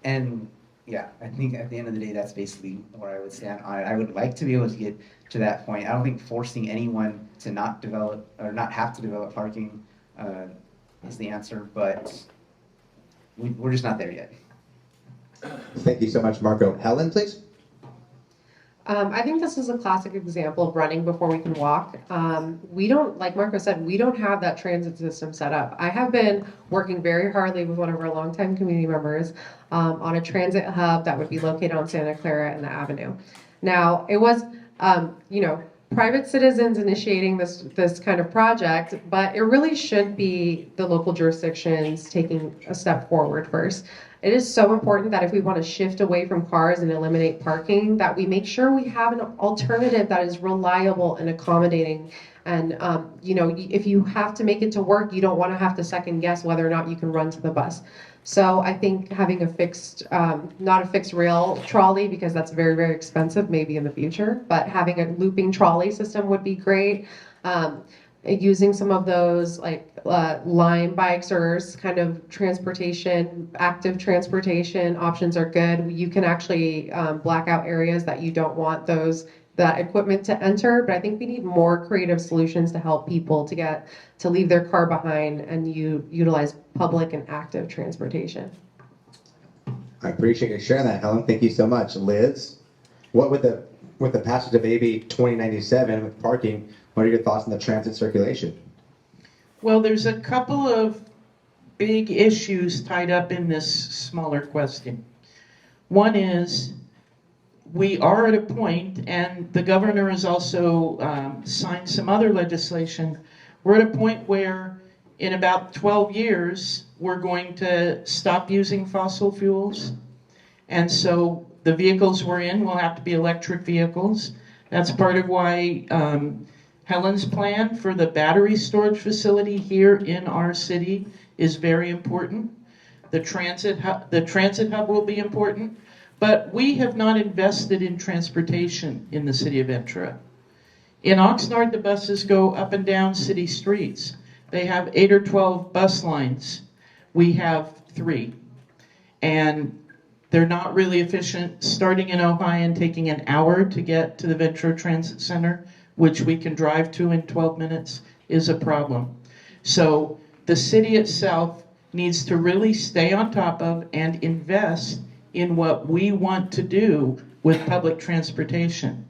And yeah, I think at the end of the day, that's basically where I would stand on it. I would like to be able to get to that point. I don't think forcing anyone to not develop or not have to develop parking is the answer, but we're just not there yet. Thank you so much, Marco. Helen, please. I think this is a classic example of running before we can walk. We don't, like Marco said, we don't have that transit system set up. I have been working very hardly with one of our longtime community members on a transit hub that would be located on Santa Clara and the Avenue. Now, it was, private citizens initiating this kind of project, but it really should be the local jurisdictions taking a step forward first. It is so important that if we want to shift away from cars and eliminate parking, that we make sure we have an alternative that is reliable and accommodating. And, if you have to make it to work, you don't want to have to second guess whether or not you can run to the bus. So I think having a fixed, not a fixed rail trolley, because that's very, very expensive, maybe in the future, but having a looping trolley system would be great. Using some of those like Lime bikes or kind of transportation, active transportation options are good. You can actually black out areas that you don't want that equipment to enter, but I think we need more creative solutions to help people to leave their car behind and utilize public and active transportation. I appreciate you sharing that, Helen. Thank you so much. Liz, what with the passage of AB 2097 with parking, what are your thoughts on the transit circulation? Well, there's a couple of big issues tied up in this smaller question. One is we are at a point, and the governor has also signed some other legislation, we're at a point where in about 12 years, we're going to stop using fossil fuels. And so the vehicles we're in will have to be electric vehicles. That's part of why Helen's plan for the battery storage facility here in our city is very important. The transit hub will be important. But we have not invested in transportation in the city of Ventura. In Oxnard, the buses go up and down city streets. They have 8 or 12 bus lines. We have 3. And they're not really efficient. Starting in Ojai and taking an hour to get to the Ventura Transit Center, which we can drive to in 12 minutes, is a problem. So the city itself needs to really stay on top of and invest in what we want to do with public transportation.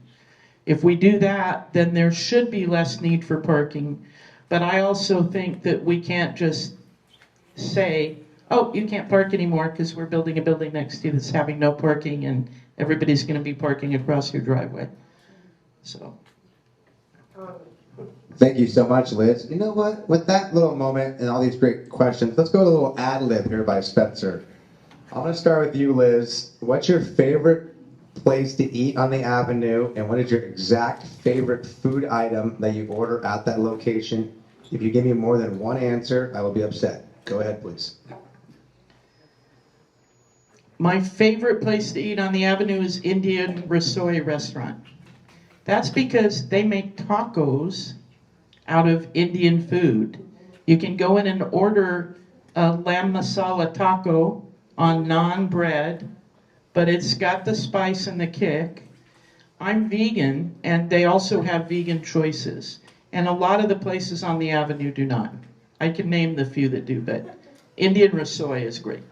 If we do that, then there should be less need for parking. But I also think that we can't just say, oh, you can't park anymore because we're building a building next to you that's having no parking and everybody's going to be parking across your driveway. So. Thank you so much, Liz. You know what? With that little moment and all these great questions, let's go to a little ad lib here by Spencer. I'm going to start with you, Liz. What's your favorite place to eat on the avenue, and what is your exact favorite food item that you order at that location? If you give me more than one answer, I will be upset. Go ahead, please. My favorite place to eat on the avenue is Indian Rasoi restaurant. That's because they make tacos out of Indian food. You can go in and order a lamb masala taco on naan bread, but it's got the spice and the kick. I'm vegan, and they also have vegan choices. And a lot of the places on the avenue do not. I can name the few that do, but Indian Rasoi is great.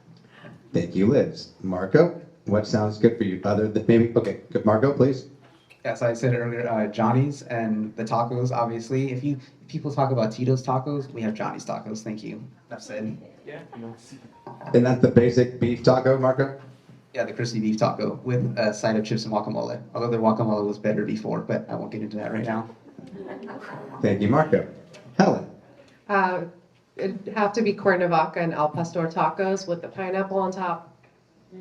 Thank you, Liz. Marco, what sounds good for you? Other than maybe, okay, good. Marco, please. As I said earlier, Johnny's and the tacos, obviously. If people talk about Tito's tacos, we have Johnny's tacos. Thank you. That's it. Yeah. And that's the basic beef taco, Marco? Yeah, the crispy beef taco with a side of chips and guacamole. Although their guacamole was better before, but I won't get into that right now. Thank you, Marco. Helen. It'd have to be Cuernavaca and al pastor tacos with the pineapple on top.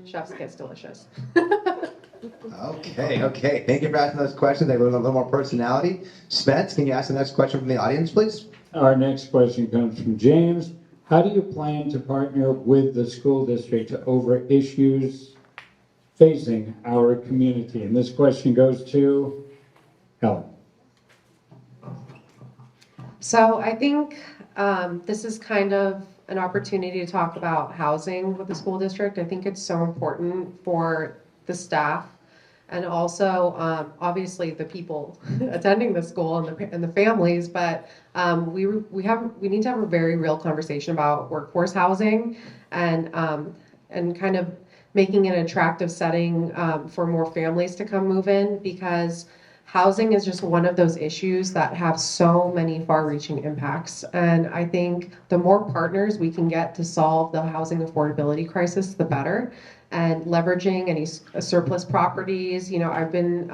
Chef's kiss, delicious. Okay. Thank you for asking those questions. They learned a little more personality. Spence, can you ask the next question from the audience, please? Our next question comes from James. How do you plan to partner with the school district over issues facing our community? And this question goes to Helen. So I think this is kind of an opportunity to talk about housing with the school district. I think it's so important for the staff and also obviously the people attending the school and the families, but we need to have a very real conversation about workforce housing and kind of making an attractive setting for more families to come move in, because housing is just one of those issues that have so many far-reaching impacts. And I think the more partners we can get to solve the housing affordability crisis, the better. And leveraging any surplus properties. You know, I've been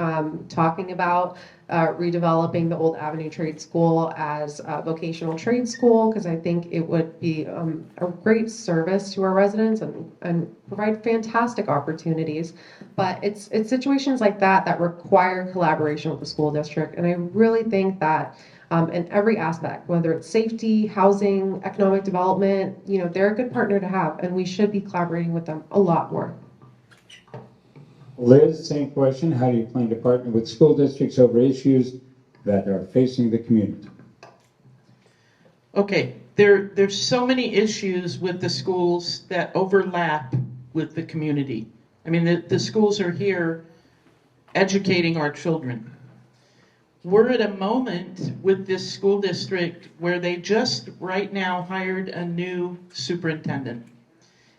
talking about redeveloping the old Avenue Trade School as a vocational trade school, because I think it would be a great service to our residents and provide fantastic opportunities. But it's situations like that that require collaboration with the school district. And I really think that in every aspect, whether it's safety, housing, economic development, you know, they're a good partner to have, and we should be collaborating with them a lot more. Liz, same question. How do you plan to partner with school districts over issues that are facing the community? Okay, there's so many issues with the schools that overlap with the community. I mean, the schools are here educating our children. We're at a moment with this school district where they just right now hired a new superintendent.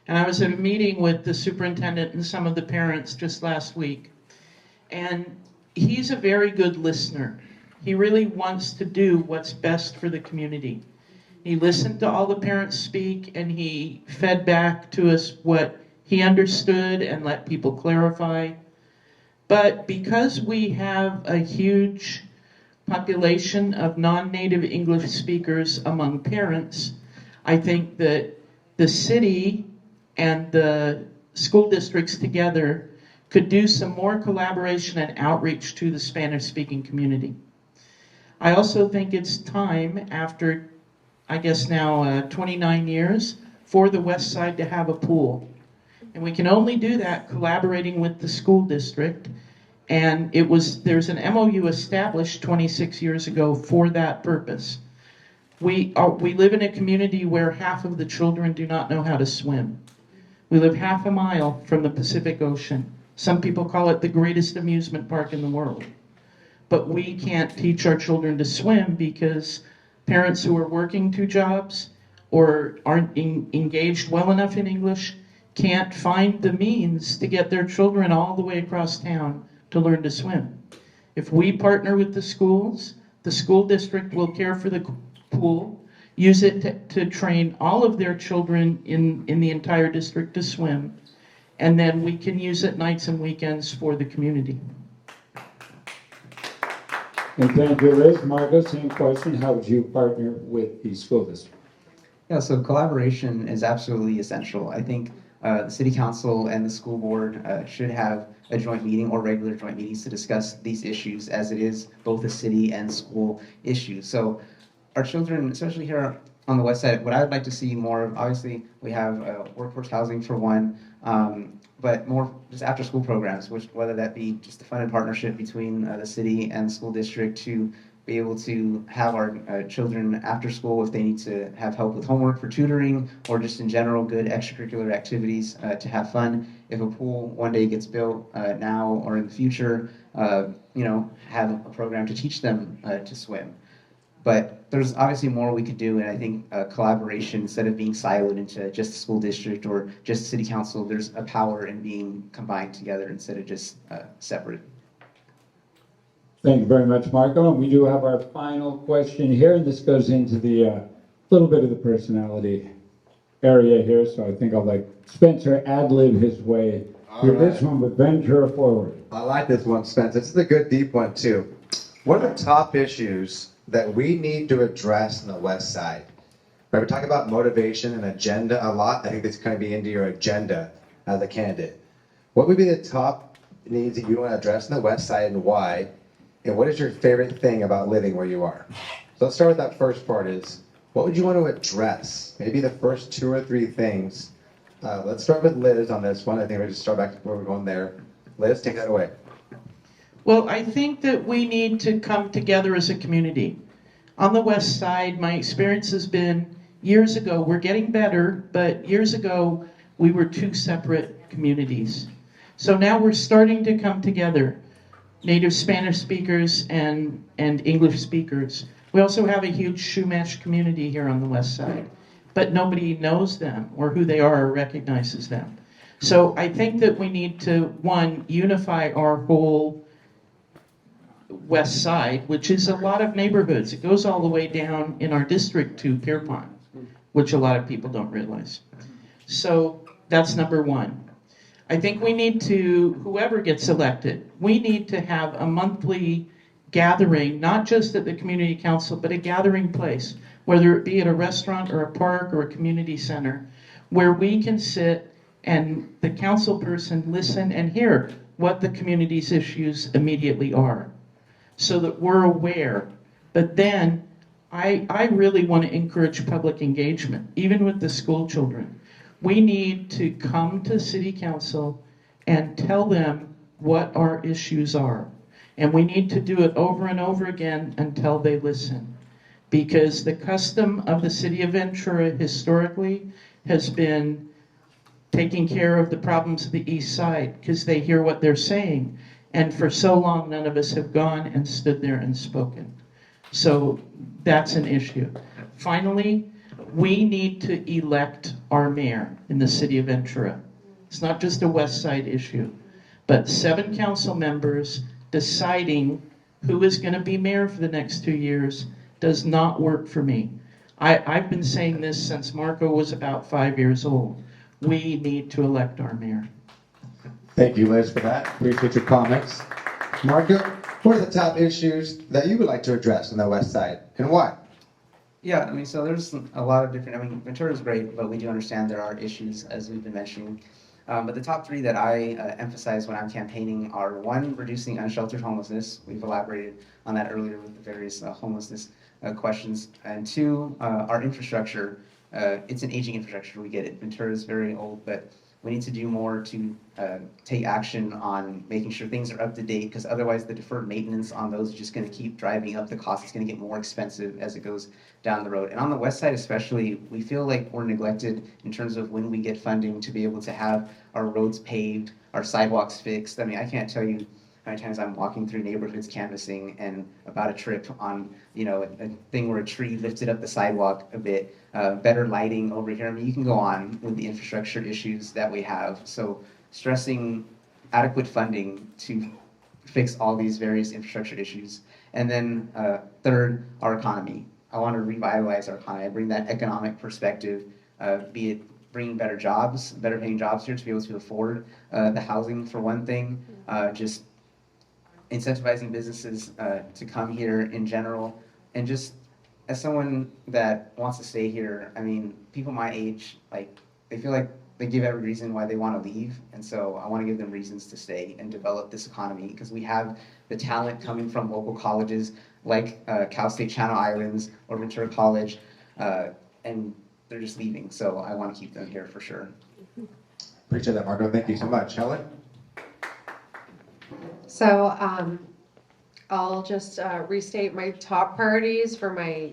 And I was at a meeting with the superintendent and some of the parents just last week. And he's a very good listener. He really wants to do what's best for the community. He listened to all the parents speak, and he fed back to us what he understood and let people clarify. But because we have a huge population of non-native English speakers among parents, I think that the city and the school districts together could do some more collaboration and outreach to the Spanish-speaking community. I also think it's time, after, I guess now 29 years, for the West Side to have a pool. And we can only do that collaborating with the school district. And there's an MOU established 26 years ago for that purpose. We live in a community where half of the children do not know how to swim. We live half a mile from the Pacific Ocean. Some people call it the greatest amusement park in the world. But we can't teach our children to swim because parents who are working 2 jobs or aren't engaged well enough in English can't find the means to get their children all the way across town to learn to swim. If we partner with the schools, the school district will care for the pool, use it to train all of their children in the entire district to swim, and then we can use it nights and weekends for the community. And thank you, Liz. Margo, same question. How would you partner with the school district? Yeah, so collaboration is absolutely essential. I think the city council and the school board should have a joint meeting or regular joint meetings to discuss these issues, as it is both a city and school issue. So our children, especially here on the west side, what I would like to see more of, obviously we have workforce housing for one, but more just after school programs, whether that be just a funded partnership between the city and the school district to be able to have our children after school if they need to have help with homework for tutoring or just in general good extracurricular activities to have fun. If a pool one day gets built now or in the future, have a program to teach them to swim. But there's obviously more we could do, and I think collaboration, instead of being siloed into just the school district or just the city council, there's a power in being combined together instead of just separate. Thank you very much, Marco. And we do have our final question here, and this goes into the little bit of the personality area here. So I think I'll let Spencer ad-lib his way through this one with Ventura Forward. I like this one, Spencer. This is a good deep one too. What are the top issues that we need to address in the West Side? Right, we talk about motivation and agenda a lot. I think this kind of be into your agenda as a candidate. What would be the top needs that you want to address in the West Side and why? And what is your favorite thing about living where you are? So let's start with that first part is, what would you want to address? Maybe the first 2 or 3 things. Let's start with Liz on this one. I think we'll just start back to where we're going there. Liz, take that away. Well, I think that we need to come together as a community. On the West Side, my experience has been years ago, we're getting better, but years ago, we were 2 separate communities. So now we're starting to come together, native Spanish speakers and English speakers. We also have a huge Chumash community here on the West Side, but nobody knows them or who they are or recognizes them. So I think that we need to, one, unify our whole West Side, which is a lot of neighborhoods. It goes all the way down in our district to Pierpont, which a lot of people don't realize. So that's number one. I think we need to, whoever gets elected, we need to have a monthly gathering, not just at the community council, but a gathering place, whether it be at a restaurant or a park or a community center, where we can sit and the council person listen and hear what the community's issues immediately are, so that we're aware. But then I really want to encourage public engagement, even with the school children. We need to come to city council and tell them what our issues are. And we need to do it over and over again until they listen. Because the custom of the city of Ventura historically has been taking care of the problems of the east side, because they hear what they're saying. And for so long, none of us have gone and stood there and spoken. So that's an issue. Finally, we need to elect our mayor in the city of Ventura. It's not just a West Side issue, but 7 council members deciding who is going to be mayor for the next 2 years does not work for me. I've been saying this since Marco was about 5 years old. We need to elect our mayor. Thank you, Liz, for that. Appreciate your comments. Marco, what are the top issues that you would like to address on the west side and why? Yeah, I mean, so there's a lot of different, I mean, Ventura is great, but we do understand there are issues, as we've been mentioning. But the top three that I emphasize when I'm campaigning are one, reducing unsheltered homelessness. We've elaborated on that earlier with the various homelessness questions. And two, our infrastructure. It's an aging infrastructure, we get it. Ventura is very old, but we need to do more to take action on making sure things are up to date, because otherwise the deferred maintenance on those is just going to keep driving up the cost. It's going to get more expensive as it goes down the road. And on the west side especially, we feel like we're neglected in terms of when we get funding to be able to have our roads paved, our sidewalks fixed. I mean, I can't tell you how many times I'm walking through neighborhoods canvassing and about a trip on, you know, a thing where a tree lifted up the sidewalk a bit, better lighting over here. I mean, you can go on with the infrastructure issues that we have. So stressing adequate funding to fix all these various infrastructure issues. And then third, our economy. I want to revitalize our economy. I bring that economic perspective, be it bringing better jobs, better paying jobs here to be able to afford the housing for one thing, just incentivizing businesses to come here in general, and just as someone that wants to stay here, I mean, people my age, like, they feel like they give every reason why they want to leave, and so I want to give them reasons to stay and develop this economy, because we have the talent coming from local colleges like Cal State Channel Islands or Ventura College, and they're just leaving, so I want to keep them here for sure. Appreciate that, Marco. Thank you so much. Helen? So I'll just restate my top priorities for my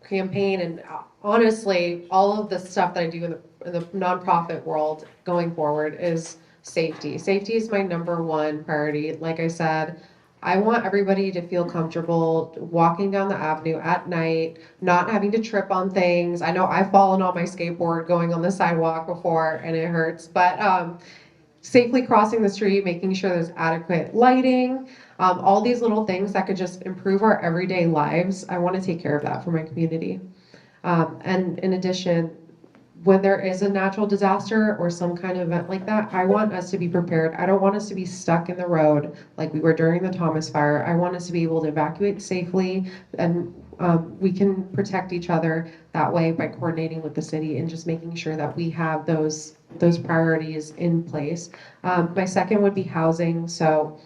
campaign, and honestly, all of the stuff that I do in the nonprofit world going forward is safety. Safety is my number one priority. Like I said, I want everybody to feel comfortable walking down the avenue at night, not having to trip on things. I know I've fallen on my skateboard going on the sidewalk before and it hurts, but safely crossing the street, making sure there's adequate lighting, all these little things that could just improve our everyday lives. I want to take care of that for my community. And in addition, when there is a natural disaster or some kind of event like that, I want us to be prepared. I don't want us to be stuck in the road like we were during the Thomas Fire. I want us to be able to evacuate safely, and we can protect each other that way by coordinating with the city and just making sure that we have those priorities in place. My second would be housing. So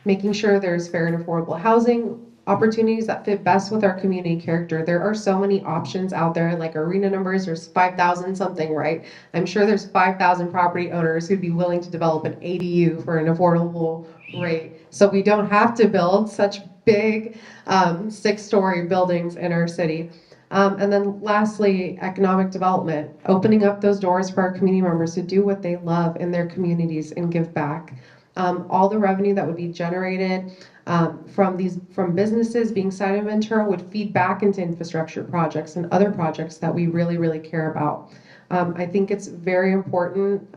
making sure there's fair and affordable housing opportunities that fit best with our community character. There are so many options out there, like arena numbers, there's 5,000 something, right? I'm sure there's 5,000 property owners who'd be willing to develop an ADU for an affordable rate. So we don't have to build such big 6-story buildings in our city. And then lastly, economic development, opening up those doors for our community members to do what they love in their communities and give back. All the revenue that would be generated from businesses being sited in Ventura would feed back into infrastructure projects and other projects that we really, really care about. I think it's very important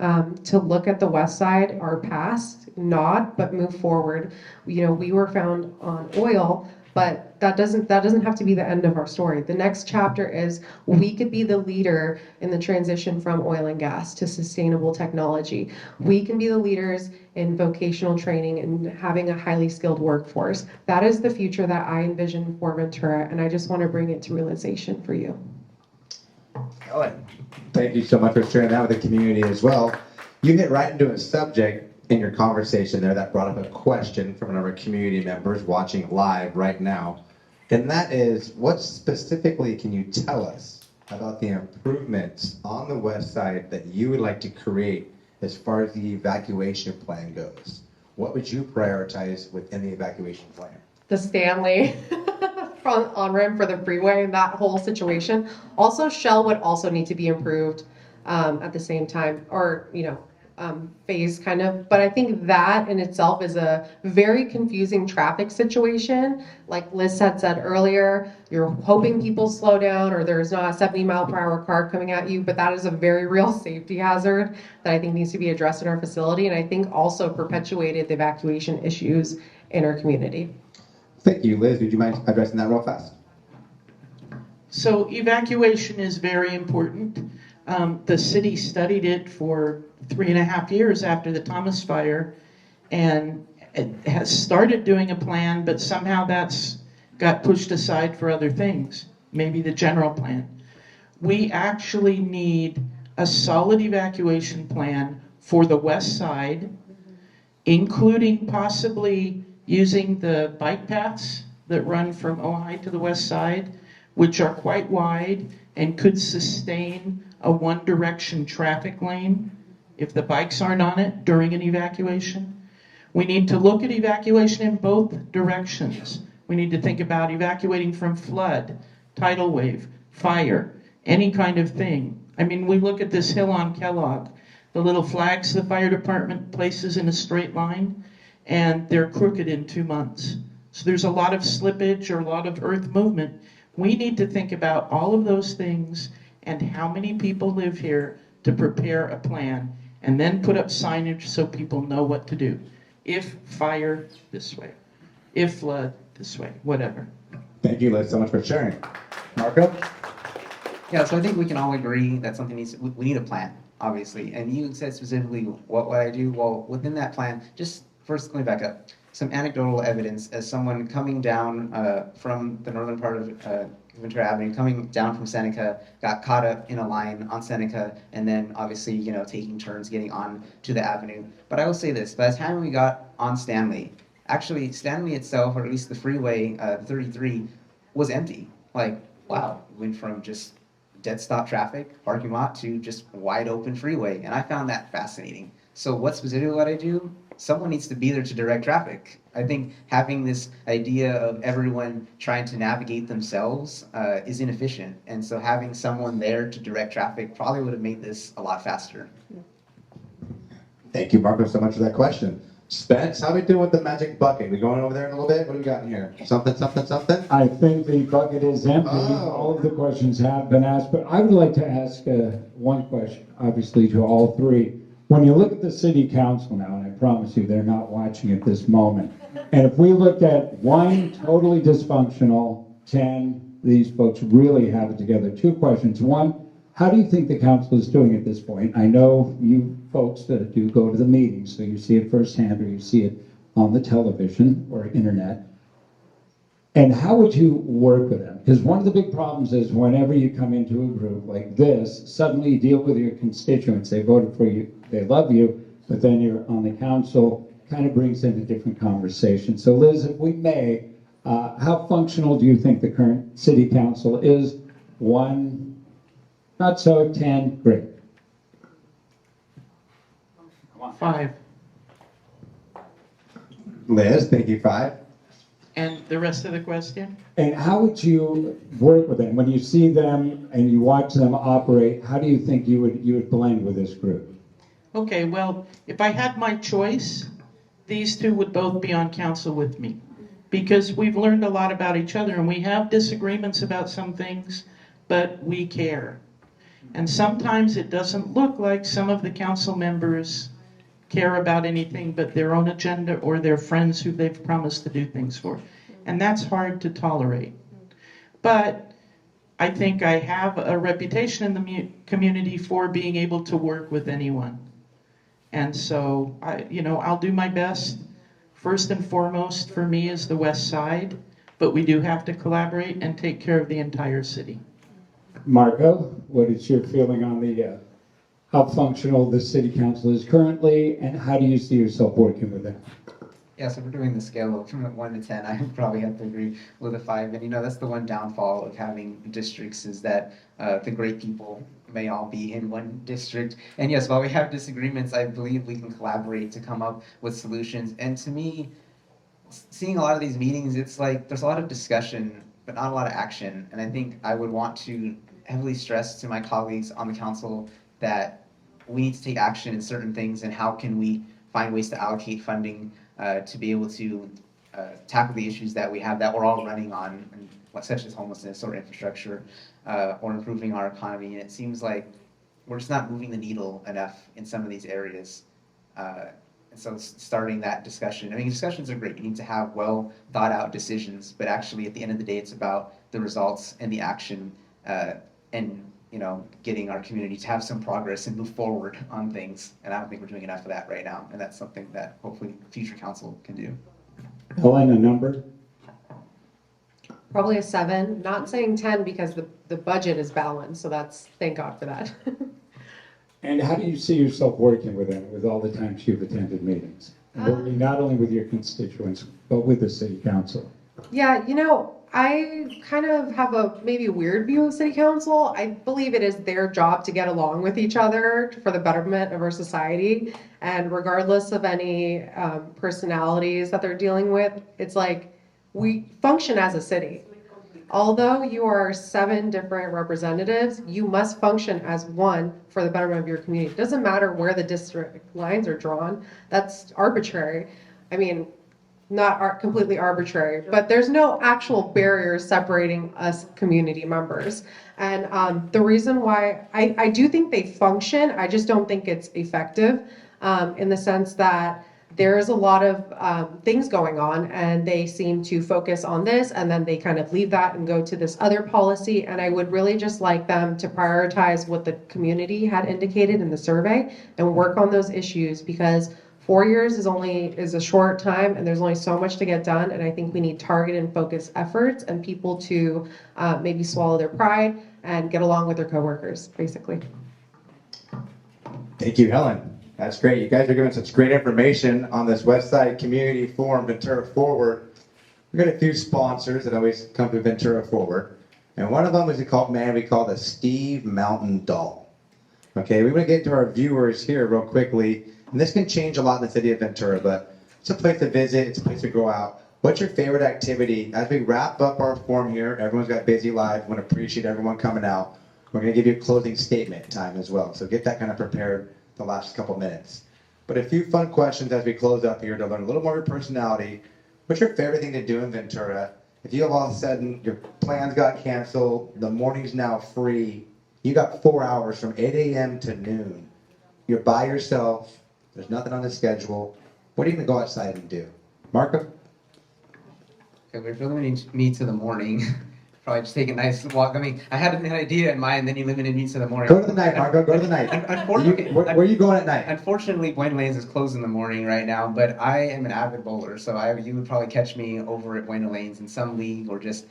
to look at the west side, our past, but move forward. You know, we were found on oil, but that doesn't have to be the end of our story. The next chapter is we could be the leader in the transition from oil and gas to sustainable technology. We can be the leaders in vocational training and having a highly skilled workforce. That is the future that I envision for Ventura, and I just want to bring it to realization for you. Helen, thank you so much for sharing that with the community as well. You hit right into a subject in your conversation there that brought up a question from one of our community members watching live right now. And that is, what specifically can you tell us about the improvements on the west side that you would like to create as far as the evacuation plan goes? What would you prioritize within the evacuation plan? The Stanley on-ramp for the freeway and that whole situation. Also, Shell would also need to be improved at the same time, or, you know, phase kind of, but I think that in itself is a very confusing traffic situation. Like Liz had said earlier, you're hoping people slow down or there's not a 70-mile-per-hour car coming at you, but that is a very real safety hazard that I think needs to be addressed in our facility, and I think also perpetuated the evacuation issues in our community. Thank you, Liz. Would you mind addressing that real fast? So evacuation is very important. The city studied it for 3.5 years after the Thomas fire, and it has started doing a plan, but somehow that's got pushed aside for other things, maybe the general plan. We actually need a solid evacuation plan for the west side, including possibly using the bike paths that run from Ojai to the west side, which are quite wide and could sustain a one-direction traffic lane if the bikes aren't on it during an evacuation. We need to look at evacuation in both directions. We need to think about evacuating from flood, tidal wave, fire, any kind of thing. I mean, we look at this hill on Kellogg, the little flags the fire department places in a straight line, and they're crooked in 2 months. So there's a lot of slippage or a lot of earth movement. We need to think about all of those things and how many people live here to prepare a plan and then put up signage so people know what to do. If fire, this way. If flood, this way, whatever. Thank you, Liz, so much for sharing. Marco? Yeah, so I think we can all agree that something needs, we need a plan, obviously. And you said specifically, what would I do? Well, within that plan, just first, let me back up. Some anecdotal evidence as someone coming down from the northern part of Ventura Avenue, coming down from Seneca, got caught up in a line on Seneca, and then obviously, you know, taking turns getting on to the avenue. But I will say this, by the time we got on Stanley, actually Stanley itself, or at least the freeway, 33, was empty. Like, wow, we went from just dead stop traffic, parking lot, to just wide open freeway. And I found that fascinating. So what specifically what I do? Someone needs to be there to direct traffic. I think having this idea of everyone trying to navigate themselves is inefficient. And so having someone there to direct traffic probably would have made this a lot faster. Thank you, Marco, so much for that question. Spence, how we doing with the magic bucket? We going over there in a little bit? What do we got in here? Something, something, something? I think the bucket is empty. Oh. All of the questions have been asked, but I would like to ask one question, obviously, to all three. When you look at the city council now, and I promise you they're not watching at this moment, and if we looked at 1, totally dysfunctional, 10, these folks really have it together. 2 questions. 1, how do you think the council is doing at this point? I know you folks that do go to the meetings, so you see it firsthand or you see it on the television or internet. And how would you work with them? Because one of the big problems is whenever you come into a group like this, suddenly you deal with your constituents. They voted for you, they love you, but then you're on the council, kind of brings in a different conversation. So Liz, if we may, how functional do you think the current city council is? 1, not so, 10, great. 5. Liz, thank you, 5. And the rest of the question? And how would you work with them? When you see them and you watch them operate, how do you think you would blend with this group? Okay, well, if I had my choice, these two would both be on council with me. Because we've learned a lot about each other and we have disagreements about some things, but we care. And sometimes it doesn't look like some of the council members care about anything but their own agenda or their friends who they've promised to do things for. And that's hard to tolerate. But I think I have a reputation in the community for being able to work with anyone. And so, I'll do my best. First and foremost for me is the West Side, but we do have to collaborate and take care of the entire city. Marco, what is your feeling on the how functional the city council is currently, and how do you see yourself working with them? Yeah, so if we're doing the scale from 1 to 10, I probably have to agree with a 5. And that's the one downfall of having districts is that the great people may all be in one district. And yes, while we have disagreements, I believe we can collaborate to come up with solutions. And to me, seeing a lot of these meetings, it's like there's a lot of discussion, but not a lot of action. And I think I would want to heavily stress to my colleagues on the council that we need to take action in certain things and how can we find ways to allocate funding to be able to tackle the issues that we have that we're all running on, such as homelessness or infrastructure or improving our economy. And it seems like we're just not moving the needle enough in some of these areas. And so starting that discussion, discussions are great. You need to have well thought out decisions, but actually at the end of the day, it's about the results and the action. And getting our community to have some progress and move forward on things. And I don't think we're doing enough of that right now. And that's something that hopefully future council can do. Helen, a number? Probably a 7, not saying 10 because the budget is balanced, so thank God for that. And how do you see yourself working with them, with all the times you've attended meetings? And working not only with your constituents, but with the city council? Yeah, I kind of have a maybe weird view of city council. I believe it is their job to get along with each other for the betterment of our society. And regardless of any personalities that they're dealing with, it's like we function as a city. Although you are 7 different representatives, you must function as one for the betterment of your community. It doesn't matter where the district lines are drawn. That's arbitrary. I mean, not completely arbitrary, but there's no actual barriers separating us community members. And the reason why I do think they function, I just don't think it's effective in the sense that there's a lot of things going on and they seem to focus on this and then they kind of leave that and go to this other policy. And I would really just like them to prioritize what the community had indicated in the survey and work on those issues, because 4 years is a short time and there's only so much to get done. And I think we need targeted and focused efforts and people to maybe swallow their pride and get along with their coworkers, basically. Thank you, Helen. That's great. You guys are giving such great information on this Westside Community Forum, Ventura Forward. We've got a few sponsors that always come to Ventura Forward. And one of them is we call the Steve Mountain Doll. Okay, we want to get to our viewers here real quickly. And this can change a lot in the city of Ventura, but it's a place to visit, it's a place to go out. What's your favorite activity? As we wrap up our forum here, everyone's got busy lives. We want to appreciate everyone coming out. We're going to give you a closing statement time as well. So get that kind of prepared the last couple minutes. But a few fun questions as we close up here to learn a little more of your personality. What's your favorite thing to do in Ventura? If you all of a sudden, your plans got canceled, the morning's now free, you got 4 hours from 8 a.m. to noon. You're by yourself, there's nothing on the schedule. What are you going to go outside and do? Marco? Okay, we're limiting me to the morning. Probably just take a nice walk. I mean, I had an idea in mind, then you limited me to the morning. Go to the night, Marco. Go to the night. Unfortunately, Where are you going at night? Unfortunately, Buena Lanes is closed in the morning right now, but I am an avid bowler, so you would probably catch me over at Buena Lanes in some league or just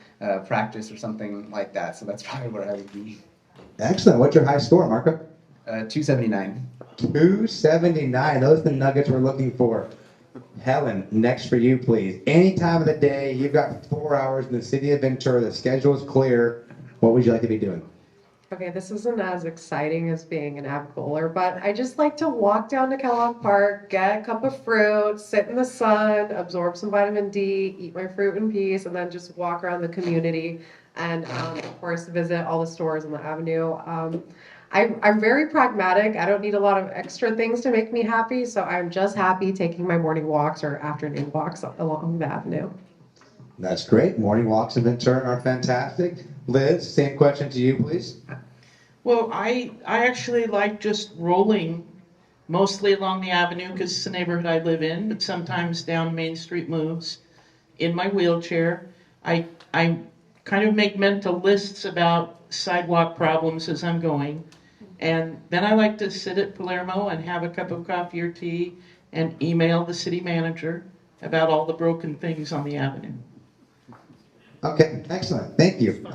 practice or something like that. So that's probably where I would be. Excellent. What's your high score, Marco? 279. 279. Those are the nuggets we're looking for. Helen, next for you, please. Any time of the day, you've got 4 hours in the city of Ventura. The schedule is clear. What would you like to be doing? Okay, this isn't as exciting as being an avid bowler, but I just like to walk down to Kellogg Park, get a cup of fruit, sit in the sun, absorb some vitamin D, eat my fruit in peace, and then just walk around the community and, of course, visit all the stores on the avenue. I'm very pragmatic. I don't need a lot of extra things to make me happy, so I'm just happy taking my morning walks or afternoon walks along the avenue. That's great. Morning walks in Ventura are fantastic. Liz, same question to you, please. Well, I actually like just rolling mostly along the avenue because it's the neighborhood I live in, but sometimes down Main Street moves in my wheelchair. I kind of make mental lists about sidewalk problems as I'm going. And then I like to sit at Palermo and have a cup of coffee or tea and email the city manager about all the broken things on the avenue. Okay, excellent. Thank you.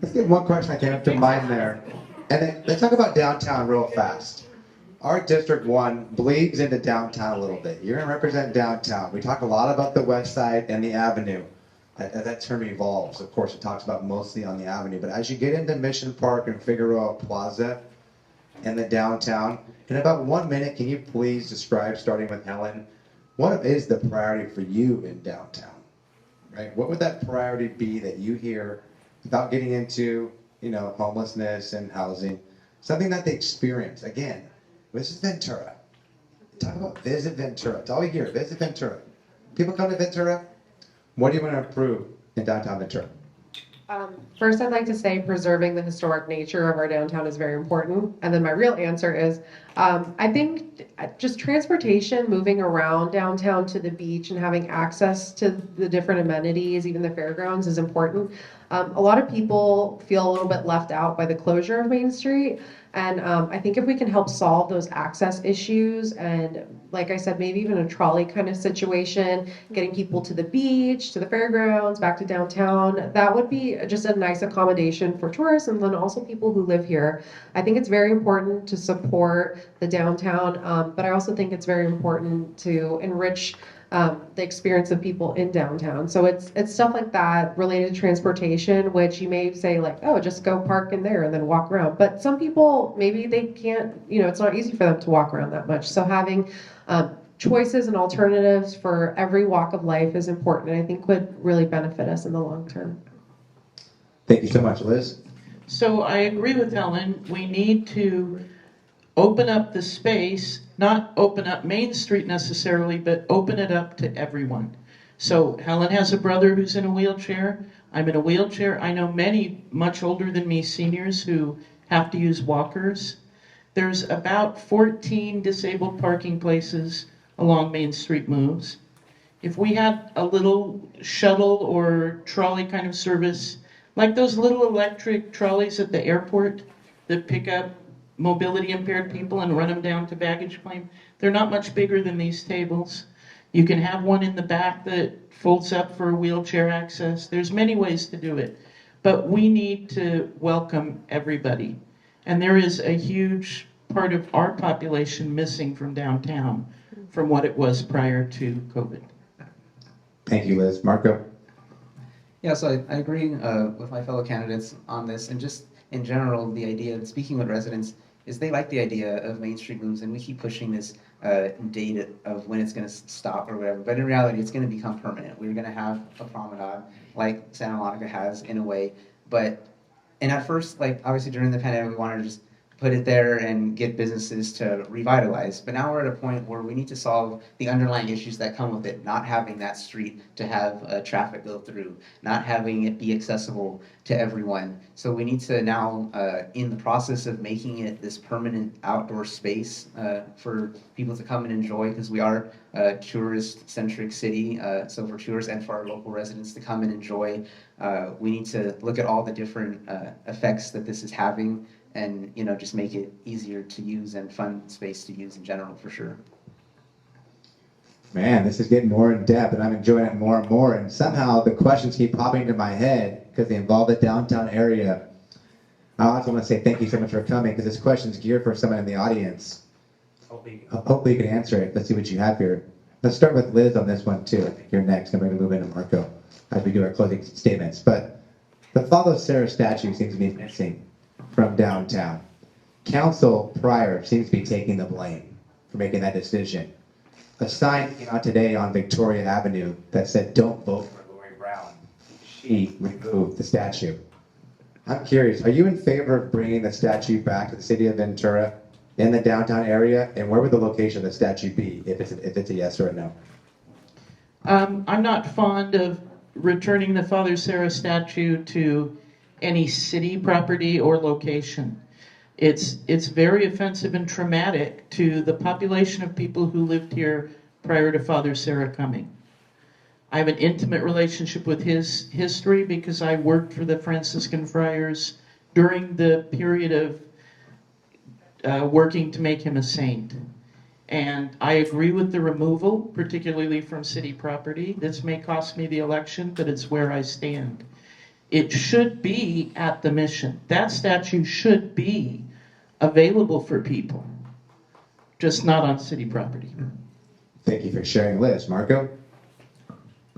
Let's get one question that came up to mind there. And then let's talk about downtown real fast. Our District 1 bleeds into downtown a little bit. You're going to represent downtown. We talk a lot about the west side and the avenue. As that term evolves, of course, it talks about mostly on the avenue. But as you get into Mission Park and Figueroa Plaza and the downtown, in about 1 minute, can you please describe, starting with Helen, what is the priority for you in downtown? Right? What would that priority be that you hear about getting into, homelessness and housing? Something that they experience. Again, this is Ventura. Talk about visit Ventura. It's all we hear. Visit Ventura. People come to Ventura. What do you want to improve in downtown Ventura? First, I'd like to say preserving the historic nature of our downtown is very important. And then my real answer is, I think just transportation, moving around downtown to the beach and having access to the different amenities, even the fairgrounds, is important. A lot of people feel a little bit left out by the closure of Main Street. And I think if we can help solve those access issues and, like I said, maybe even a trolley kind of situation, getting people to the beach, to the fairgrounds, back to downtown, that would be just a nice accommodation for tourists and then also people who live here. I think it's very important to support the downtown, but I also think it's very important to enrich the experience of people in downtown. So it's stuff like that related to transportation, which you may say like, oh, just go park in there and then walk around. But some people, maybe they can't, it's not easy for them to walk around that much. So having choices and alternatives for every walk of life is important, and I think would really benefit us in the long term. Thank you so much, Liz. So I agree with Helen. We need to open up the space, not open up Main Street necessarily, but open it up to everyone. So Helen has a brother who's in a wheelchair. I'm in a wheelchair. I know many much older than me seniors who have to use walkers. There's about 14 disabled parking places along Main Street moves. If we had a little shuttle or trolley kind of service, like those little electric trolleys at the airport that pick up mobility impaired people and run them down to baggage claim, they're not much bigger than these tables. You can have one in the back that folds up for wheelchair access. There's many ways to do it, but we need to welcome everybody. And there is a huge part of our population missing from downtown from what it was prior to COVID. Thank you, Liz. Marco? Yeah, so I agree with my fellow candidates on this, and just in general, the idea of speaking with residents is they like the idea of Main Street moves, and we keep pushing this date of when it's going to stop or whatever. But in reality, it's going to become permanent. We're going to have a promenade like Santa Monica has in a way. And at first, like obviously during the pandemic, we wanted to just put it there and get businesses to revitalize. But now we're at a point where we need to solve the underlying issues that come with it, not having that street to have traffic go through, not having it be accessible to everyone. So we need to now, in the process of making it this permanent outdoor space for people to come and enjoy, because we are a tourist-centric city, so for tourists and for our local residents to come and enjoy, we need to look at all the different effects that this is having, and just make it easier to use and fun space to use in general, for sure. Man, this is getting more in depth, and I'm enjoying it more and more. And somehow the questions keep popping into my head because they involve the downtown area. I also want to say thank you so much for coming, because this question's geared for someone in the audience. Hopefully you can answer it. Let's see what you have here. Let's start with Liz on this one too. I think you're next. I'm going to move into Marco as we do our closing statements. But the Father Sarah statue seems to be missing from downtown. Council prior seems to be taking the blame for making that decision. A sign came out today on Victoria Avenue that said, "Don't vote for Lori Brown." She removed the statue. I'm curious, are you in favor of bringing the statue back to the city of Ventura in the downtown area? And where would the location of the statue be if it's a yes or a no? I'm not fond of returning the Father Sarah statue to any city property or location. It's very offensive and traumatic to the population of people who lived here prior to Father Sarah coming. I have an intimate relationship with his history because I worked for the Franciscan friars during the period of working to make him a saint. And I agree with the removal, particularly from city property. This may cost me the election, but it's where I stand. It should be at the mission. That statue should be available for people, just not on city property. Thank you for sharing, Liz. Marco?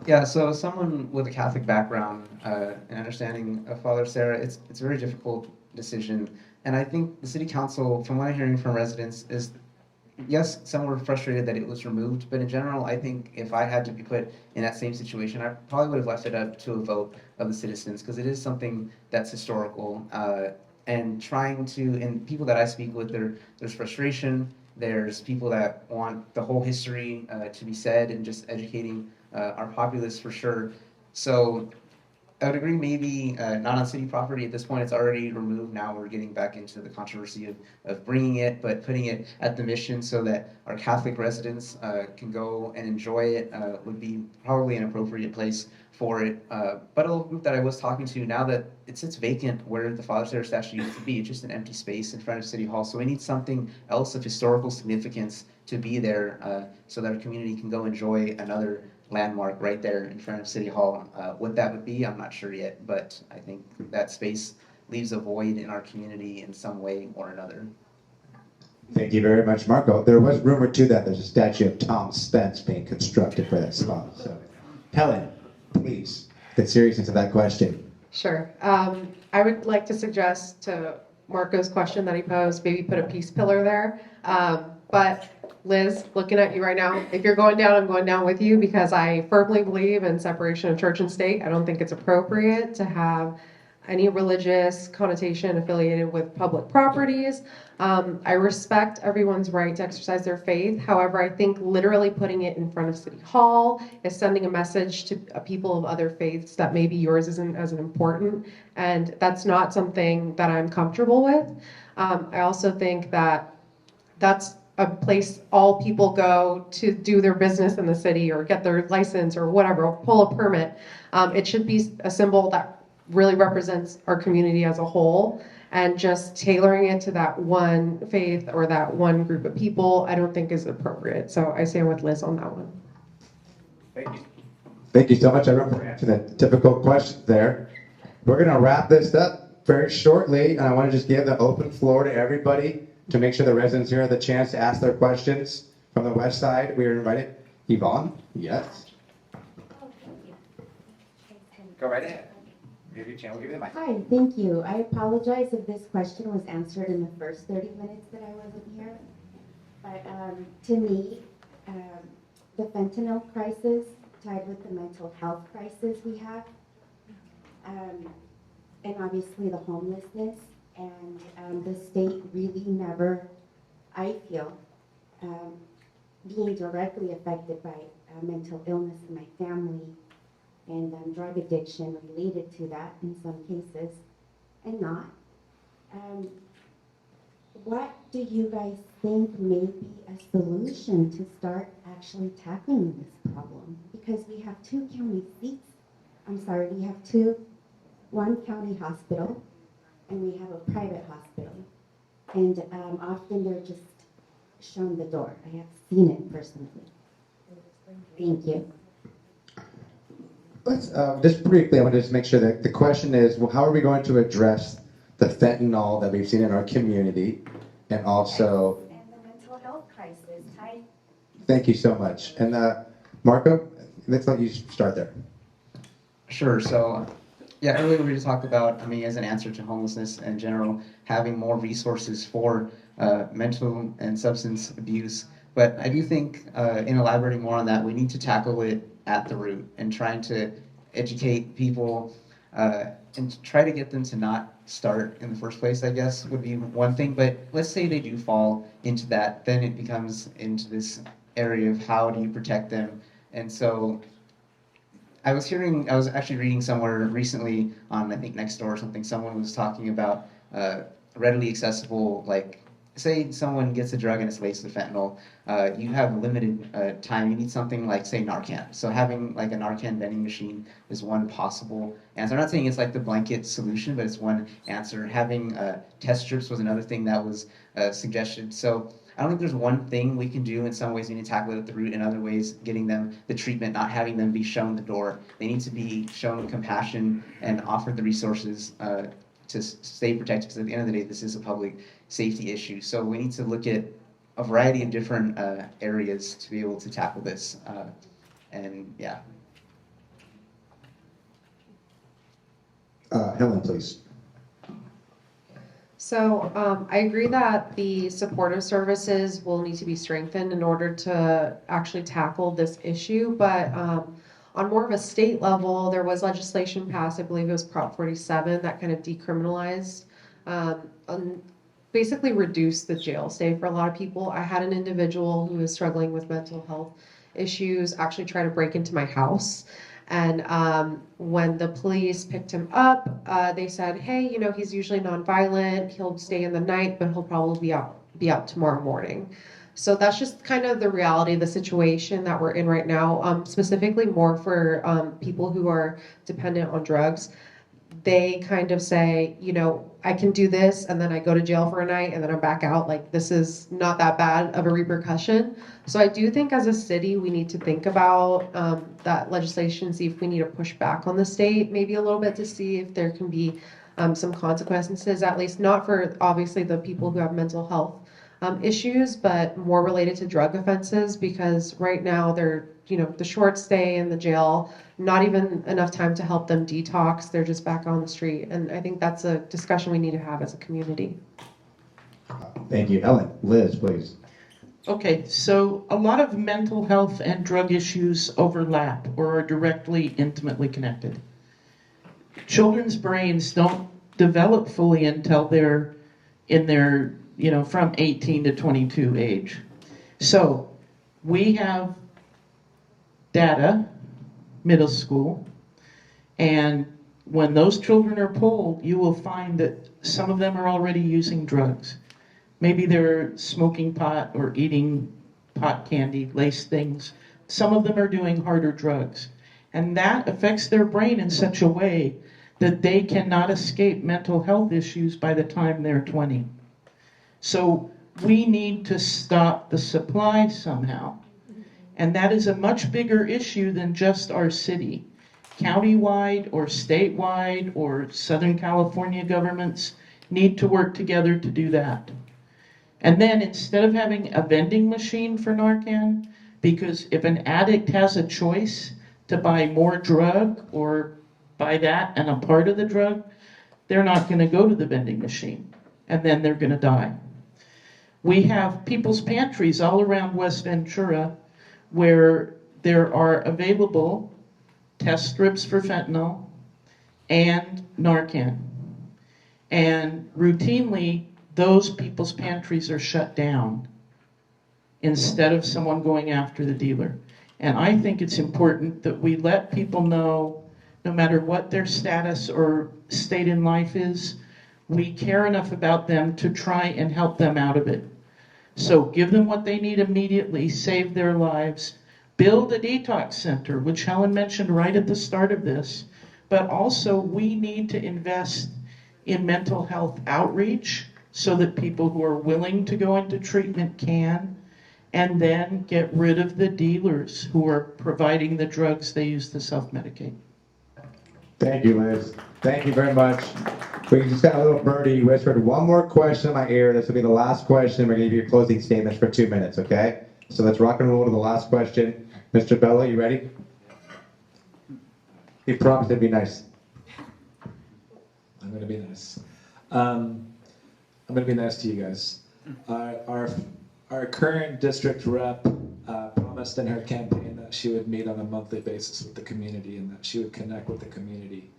Yeah, so as someone with a Catholic background and understanding of Father Sarah, it's a very difficult decision. And I think the city council, from what I'm hearing from residents, is yes, some were frustrated that it was removed, but in general, I think if I had to be put in that same situation, I probably would have left it up to a vote of the citizens, because it is something that's historical. And people that I speak with, there's frustration, there's people that want the whole history to be said, and just educating our populace for sure. So I would agree, maybe not on city property. At this point, it's already removed. Now we're getting back into the controversy of bringing it, but putting it at the mission so that our Catholic residents can go and enjoy it would be probably an appropriate place for it. But a little group that I was talking to, now that it sits vacant where the Father Sarah statue used to be, it's just an empty space in front of City Hall. So we need something else of historical significance to be there so that our community can go enjoy another landmark right there in front of City Hall. What that would be, I'm not sure yet, but I think that space leaves a void in our community in some way or another. Thank you very much, Marco. There was rumor too that there's a statue of Tom Spence being constructed for that spot. So, Helen, please, the seriousness of that question. Sure. I would like to suggest to Marco's question that he posed, maybe put a peace pillar there. But Liz, looking at you right now, if you're going down, I'm going down with you because I firmly believe in separation of church and state. I don't think it's appropriate to have any religious connotation affiliated with public properties. I respect everyone's right to exercise their faith. However, I think literally putting it in front of City Hall is sending a message to people of other faiths that maybe yours isn't as important. And that's not something that I'm comfortable with. I also think that that's a place all people go to do their business in the city or get their license or whatever, or pull a permit. It should be a symbol that really represents our community as a whole, and just tailoring it to that one faith or that one group of people, I don't think is appropriate. So I stand with Liz on that one. Thank you. Thank you so much, everyone, for answering the difficult questions there. We're going to wrap this up very shortly, and I want to just give the open floor to everybody to make sure the residents here have the chance to ask their questions. From the west side, we are invited. Yvonne? Yes. Go right ahead. Give you a chance. We'll give you the mic. Hi, thank you. I apologize if this question was answered in the first 30 minutes that I wasn't here. But to me, the fentanyl crisis tied with the mental health crisis we have, and obviously the homelessness, and the state really never, I feel, being directly affected by mental illness in my family and drug addiction related to that in some cases, and not. What do you guys think may be a solution to start actually tackling this problem? Because we have two county seats, we have one county hospital, and we have a private hospital. And often they're just shown the door. I have seen it personally. Thank you. Let's just briefly, I want to just make sure that the question is, well, how are we going to address the fentanyl that we've seen in our community, and also... And the mental health crisis. Thank you so much. And Marco, let's let you start there. Sure. So, yeah, earlier we just talked about, as an answer to homelessness in general, having more resources for mental and substance abuse. But I do think, in elaborating more on that, we need to tackle it at the root and trying to educate people and try to get them to not start in the first place, I guess, would be one thing. But let's say they do fall into that, then it becomes into this area of how do you protect them. And so I was actually reading somewhere recently on, I think, Nextdoor or something, someone was talking about readily accessible, like, say someone gets a drug and it's laced with fentanyl, you have limited time. You need something like, say, Narcan. So having like a Narcan vending machine is one possible answer. I'm not saying it's like the blanket solution, but it's one answer. Having test strips was another thing that was suggested. So I don't think there's one thing we can do. In some ways, we need to tackle it at the root. In other ways, getting them the treatment, not having them be shown the door. They need to be shown compassion and offered the resources to stay protected, because at the end of the day, this is a public safety issue. So we need to look at a variety of different areas to be able to tackle this. And yeah. Helen, please. So I agree that the supportive services will need to be strengthened in order to actually tackle this issue. But on more of a state level, there was legislation passed, I believe it was Prop 47, that kind of decriminalized, basically reduced the jail stay for a lot of people. I had an individual who was struggling with mental health issues actually try to break into my house. And when the police picked him up, they said, hey, you know, he's usually nonviolent. He'll stay in the night, but he'll probably be out tomorrow morning. So that's just kind of the reality of the situation that we're in right now, specifically more for people who are dependent on drugs. They kind of say, you know, I can do this and then I go to jail for a night and then I'm back out. Like, this is not that bad of a repercussion. So I do think as a city, we need to think about that legislation, see if we need to push back on the state maybe a little bit to see if there can be some consequences, at least not for obviously the people who have mental health issues, but more related to drug offenses, because right now they're, you know, the short stay in the jail, not even enough time to help them detox. They're just back on the street. And I think that's a discussion we need to have as a community. Thank you. Ellen, Liz, please. Okay, so a lot of mental health and drug issues overlap or are directly, intimately connected. Children's brains don't develop fully until they're in their, you know, from 18 to 22 age. So we have data, middle school, and when those children are polled, you will find that some of them are already using drugs. Maybe they're smoking pot or eating pot candy, laced things. Some of them are doing harder drugs. And that affects their brain in such a way that they cannot escape mental health issues by the time they're 20. So we need to stop the supply somehow. And that is a much bigger issue than just our city. Countywide or statewide or Southern California governments need to work together to do that. And then instead of having a vending machine for Narcan, because if an addict has a choice to buy more drug or buy that and a part of the drug, they're not going to go to the vending machine, and then they're going to die. We have people's pantries all around West Ventura where there are available test strips for fentanyl and Narcan. And routinely, those people's pantries are shut down instead of someone going after the dealer. And I think it's important that we let people know, no matter what their status or state in life is, we care enough about them to try and help them out of it. So give them what they need immediately, save their lives, build a detox center, which Helen mentioned right at the start of this, but also we need to invest in mental health outreach so that people who are willing to go into treatment can, and then get rid of the dealers who are providing the drugs they use to self-medicate. Thank you, Liz. Thank you very much. We just got a little birdie whispered one more question in my ear. This will be the last question. We're going to give you your closing statements for 2 minutes, okay? So let's rock and roll to the last question. Mr. Bella, you ready? He promised it'd be nice. I'm going to be nice. I'm going to be nice to you guys. Our current district rep promised in her campaign that she would meet on a monthly basis with the community and that she would connect with the community.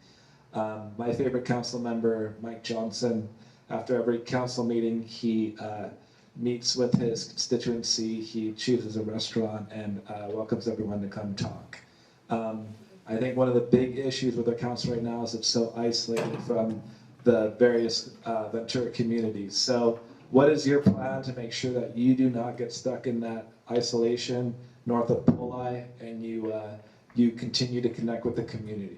My favorite council member, Mike Johnson, after every council meeting, he meets with his constituency, he chooses a restaurant and welcomes everyone to come talk. I think one of the big issues with our council right now is it's so isolated from the various Ventura communities. So what is your plan to make sure that you do not get stuck in that isolation north of Poli and you continue to connect with the community?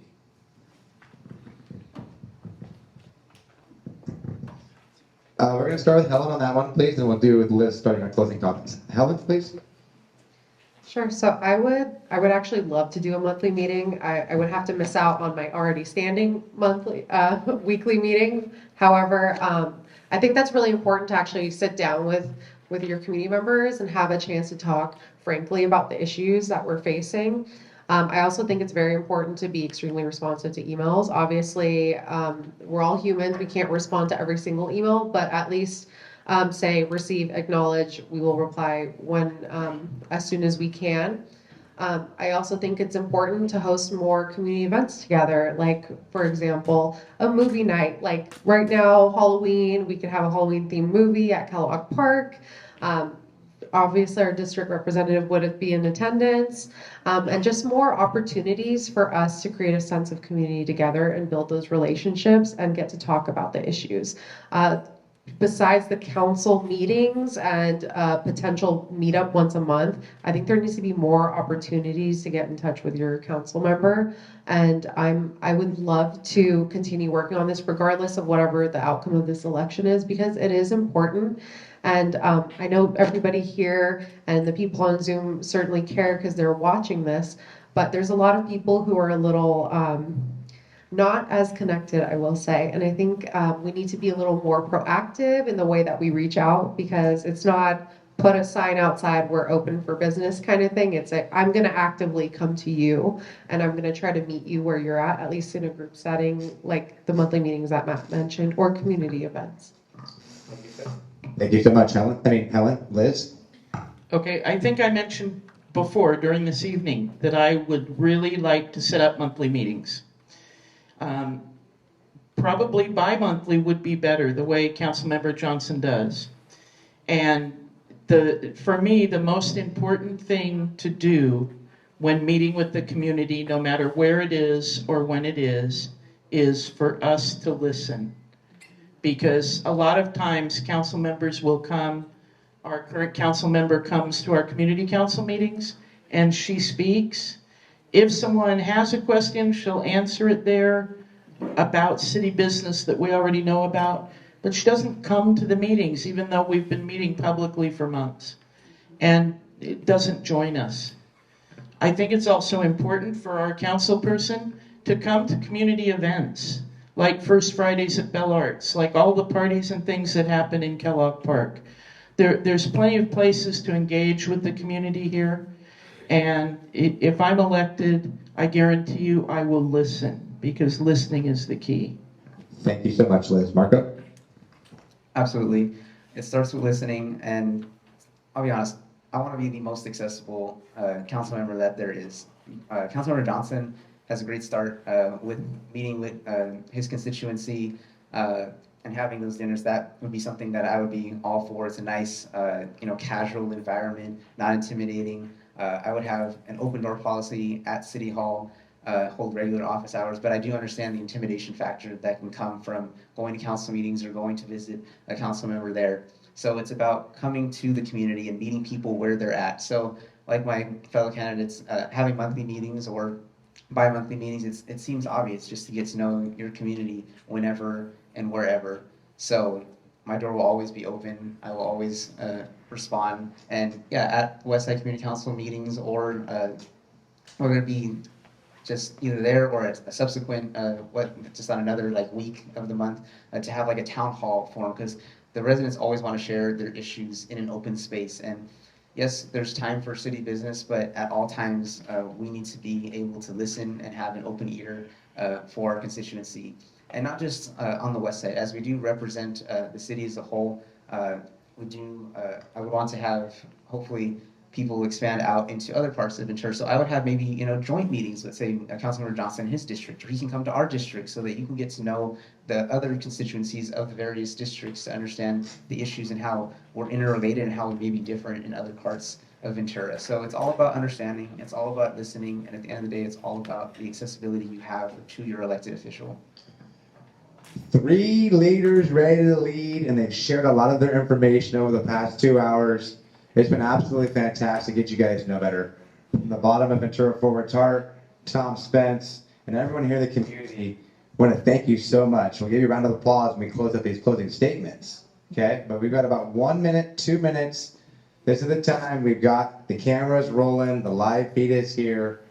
We're going to start with Helen on that one, please, and we'll do with Liz starting our closing comments. Helen, please. Sure. So I would actually love to do a monthly meeting. I would have to miss out on my already standing monthly, weekly meeting. However, I think that's really important to actually sit down with your community members and have a chance to talk frankly about the issues that we're facing. I also think it's very important to be extremely responsive to emails. Obviously, we're all humans. We can't respond to every single email, but at least say receive, acknowledge. We will reply as soon as we can. I also think it's important to host more community events together, like, for example, a movie night. Like right now, Halloween, we could have a Halloween-themed movie at Kellogg Park. obviously our district representative would be in attendance, and just more opportunities for us to create a sense of community together and build those relationships and get to talk about the issues. Besides the council meetings and potential meetup once a month, I think there needs to be more opportunities to get in touch with your council member. And I would love to continue working on this regardless of whatever the outcome of this election is, because it is important. And I know everybody here and the people on Zoom certainly care because they're watching this, but there's a lot of people who are a little not as connected, I will say. And I think we need to be a little more proactive in the way that we reach out, because it's not put a sign outside, we're open for business kind of thing. It's like, I'm going to actively come to you and I'm going to try to meet you where you're at least in a group setting, like the monthly meetings that Matt mentioned, or community events. Thank you so much, Helen, Liz? Okay, I think I mentioned before during this evening that I would really like to set up monthly meetings. Probably bi-monthly would be better, the way Councilmember Johnson does. And for me, the most important thing to do when meeting with the community, no matter where it is or when it is for us to listen. Because a lot of times council members will come, our current council member comes to our community council meetings and she speaks. If someone has a question, she'll answer it there about city business that we already know about, but she doesn't come to the meetings, even though we've been meeting publicly for months, and it doesn't join us. I think it's also important for our council person to come to community events, like First Fridays at Bell Arts, like all the parties and things that happen in Kellogg Park. There's plenty of places to engage with the community here. And if I'm elected, I guarantee you I will listen, because listening is the key. Thank you so much, Liz. Marco? Absolutely. It starts with listening, and I'll be honest, I want to be the most accessible council member that there is. Councilmember Johnson has a great start with meeting with his constituency and having those dinners. That would be something that I would be all for. It's a nice, casual environment, not intimidating. I would have an open door policy at City Hall, hold regular office hours, but I do understand the intimidation factor that can come from going to council meetings or going to visit a council member there. So it's about coming to the community and meeting people where they're at. So like my fellow candidates, having monthly meetings or bi-monthly meetings, it seems obvious just to get to know your community whenever and wherever. So my door will always be open. I will always respond. And yeah, at Westside Community Council meetings, or we're going to be just either there or a subsequent, just on another week of the month, to have a town hall forum, because the residents always want to share their issues in an open space. And yes, there's time for city business, but at all times we need to be able to listen and have an open ear for our constituency. And not just on the west side, as we do represent the city as a whole. I would want to have, hopefully, people expand out into other parts of Ventura. So I would have maybe, joint meetings, let's say Councilmember Johnson in his district, or he can come to our district so that you can get to know the other constituencies of the various districts to understand the issues and how we're interrelated and how we may be different in other parts of Ventura. So it's all about understanding, it's all about listening, and at the end of the day, it's all about the accessibility you have to your elected official. 3 leaders ready to lead, and they've shared a lot of their information over the past 2 hours. It's been absolutely fantastic to get you guys to know better. From the bottom of Ventura Forward's heart, Tom Spence, and everyone here in the community, I want to thank you so much. We'll give you a round of applause when we close up these closing statements. Okay? But we've got about 1 minute, 2 minutes. This is the time. We've got the cameras rolling, the live feed is here,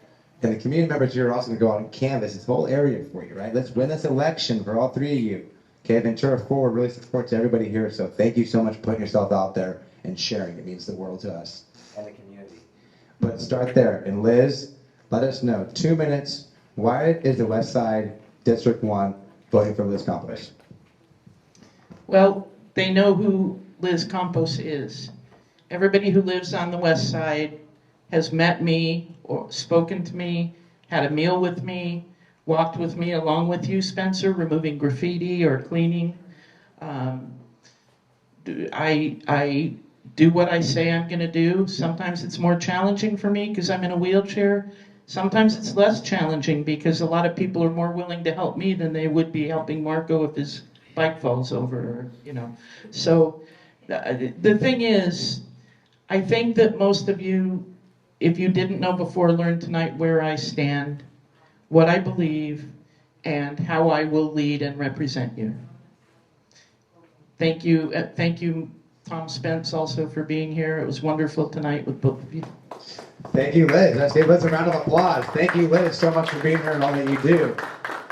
and the community members here are also going to go out and canvas this whole area for you, right? Let's win this election for all 3 of you. Okay? Ventura Forward really supports everybody here, so thank you so much for putting yourself out there and sharing. It means the world to us and the community. But start there. And Liz, let us know, 2 minutes, why is the West Side District 1 voting for Liz Campos? Well, they know who Liz Campos is. Everybody who lives on the west side has met me or spoken to me, had a meal with me, walked with me along with you, Spencer, removing graffiti or cleaning. I do what I say I'm going to do. Sometimes it's more challenging for me because I'm in a wheelchair. Sometimes it's less challenging because a lot of people are more willing to help me than they would be helping Marco if his bike falls over, or, you know. So the thing is, I think that most of you, if you didn't know before, learned tonight where I stand, what I believe, and how I will lead and represent you. Thank you, Tom Spence, also for being here. It was wonderful tonight with both of you. Thank you, Liz. Let's give Liz a round of applause. Thank you, Liz, so much for being here and all that you do.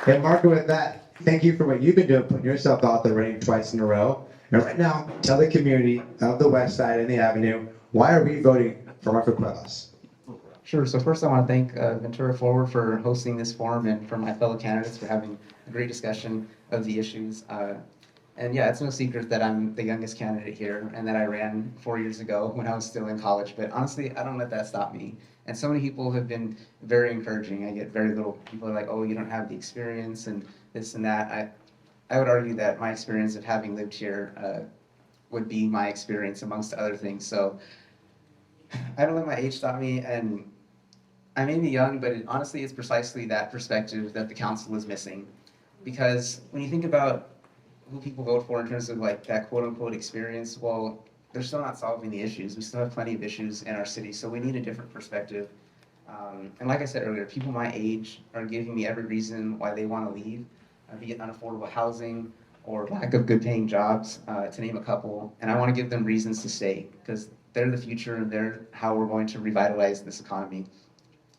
And Marco, with that, thank you for what you've been doing, putting yourself out there, running twice in a row. And right now, tell the community of the West Side and the Avenue, why are we voting for Marco Cuevas? Sure. So first, I want to thank Ventura Forward for hosting this forum and for my fellow candidates for having a great discussion of the issues. And yeah, it's no secret that I'm the youngest candidate here and that I ran 4 years ago when I was still in college. But honestly, I don't let that stop me. And so many people have been very encouraging. I get very little people are like, oh, you don't have the experience and this and that. I would argue that my experience of having lived here would be my experience amongst other things. So I don't let my age stop me. And I may be young, but honestly, it's precisely that perspective that the council is missing. Because when you think about who people vote for in terms of like that quote unquote experience, well, they're still not solving the issues. We still have plenty of issues in our city, so we need a different perspective. And like I said earlier, people my age are giving me every reason why they want to leave, be it unaffordable housing or lack of good paying jobs, to name a couple. And I want to give them reasons to stay because they're the future and they're how we're going to revitalize this economy.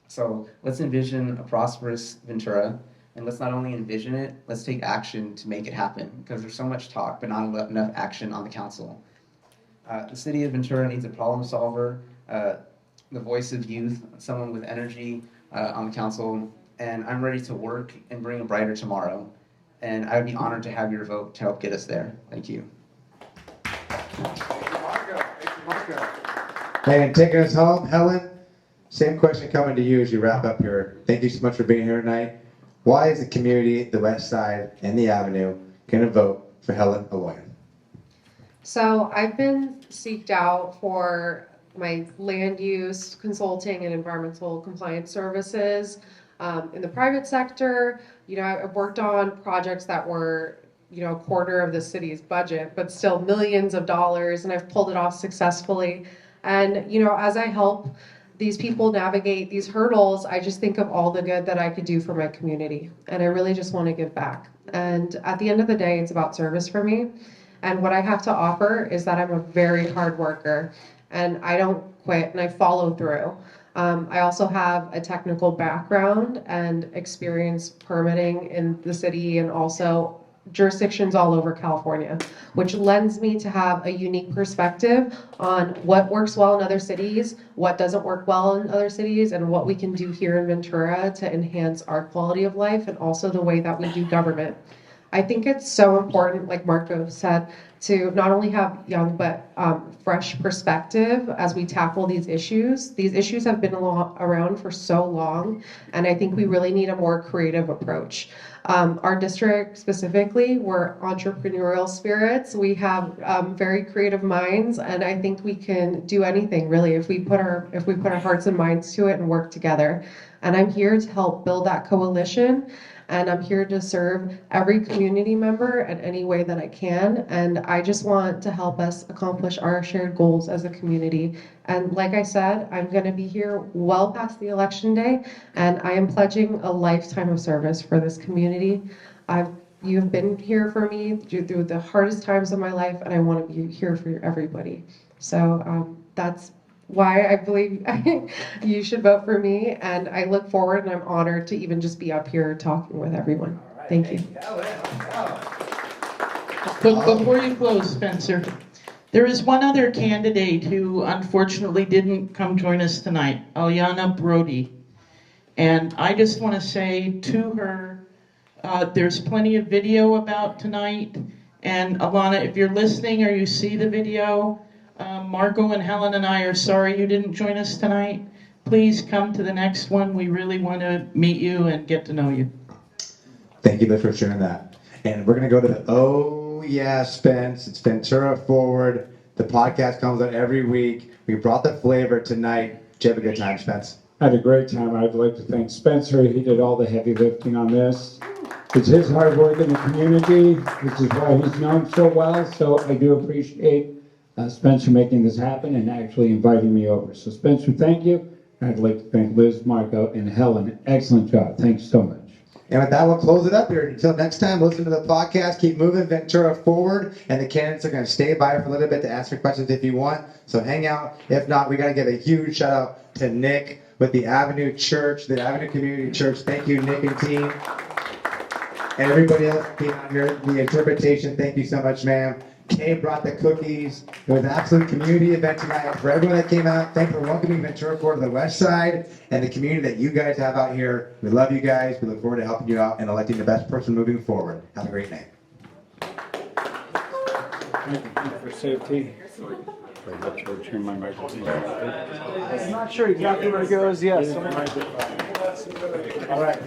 So let's envision a prosperous Ventura. And let's not only envision it, let's take action to make it happen, because there's so much talk, but not enough action on the council. The city of Ventura needs a problem solver, the voice of youth, someone with energy on the council, and I'm ready to work and bring a brighter tomorrow. And I would be honored to have your vote to help get us there. Thank you. Thank you, Marco. Thank you, Marco. And taking us home, Helen, same question coming to you as you wrap up here. Thank you so much for being here tonight. Why is the community, the West Side, and the Avenue going to vote for Helen Aloyan? So I've been seeked out for my land use consulting and environmental compliance services in the private sector. You know, I've worked on projects that were, you know, a quarter of the city's budget, but still millions of dollars, and I've pulled it off successfully. And, you know, as I help these people navigate these hurdles, I just think of all the good that I could do for my community. And I really just want to give back. And at the end of the day, it's about service for me. And what I have to offer is that I'm a very hard worker and I don't quit and I follow through. I also have a technical background and experience permitting in the city and also jurisdictions all over California, which lends me to have a unique perspective on what works well in other cities, what doesn't work well in other cities, and what we can do here in Ventura to enhance our quality of life and also the way that we do government. I think it's so important, like Marco said, to not only have young but fresh perspective as we tackle these issues. These issues have been around for so long, and I think we really need a more creative approach. Our district specifically, we're entrepreneurial spirits. We have very creative minds, and I think we can do anything really if we put our hearts and minds to it and work together. And I'm here to help build that coalition. And I'm here to serve every community member in any way that I can. And I just want to help us accomplish our shared goals as a community. And like I said, I'm going to be here well past the election day. And I am pledging a lifetime of service for this community. You've been here for me through the hardest times of my life. And I want to be here for everybody. So that's why I believe you should vote for me, and I look forward and I'm honored to even just be up here talking with everyone. Right, thank you. But before you close, Spencer, there is one other candidate who unfortunately didn't come join us tonight, Alyana Brody. And I just want to say to her, there's plenty of video about tonight. And Alana, if you're listening or you see the video, Marco and Helen and I are sorry you didn't join us tonight. Please come to the next one. We really want to meet you and get to know you. Thank you, Liz, for sharing that. And we're going to go to the Oh Yeah Spence. It's Ventura Forward, the The podcast comes out every week. We brought the flavor tonight. Did you have a good time, Spence? I had a great time. I'd like to thank Spencer. He did all the heavy lifting on this. It's his hard work in the community. This is why he's known so well. So I do appreciate Spencer making this happen and actually inviting me over. So Spencer, thank you. And I'd like to thank Liz, Marco, and Helen. Excellent job. Thanks so much. And with that, we'll close it up here. Until next time, listen to the podcast. Keep moving Ventura forward. And the candidates are going to stay by for a little bit to ask your questions if you want. So hang out. If not, we got to give a huge shout out to Nick with the Avenue Church, the Avenue Community Church. Thank you, Nick and team. And everybody else came out here. The interpretation, thank you so much, ma'am. Kay brought the cookies. It was an absolute community event tonight. For everyone that came out, thank you for welcoming Ventura Forward to the West Side and the community that you guys have out here. We love you guys. We look forward to helping you out and electing the best person moving forward. Have a great night. Thank you for safety. Turn my microphone. I'm not sure exactly where it goes. Yes. All right.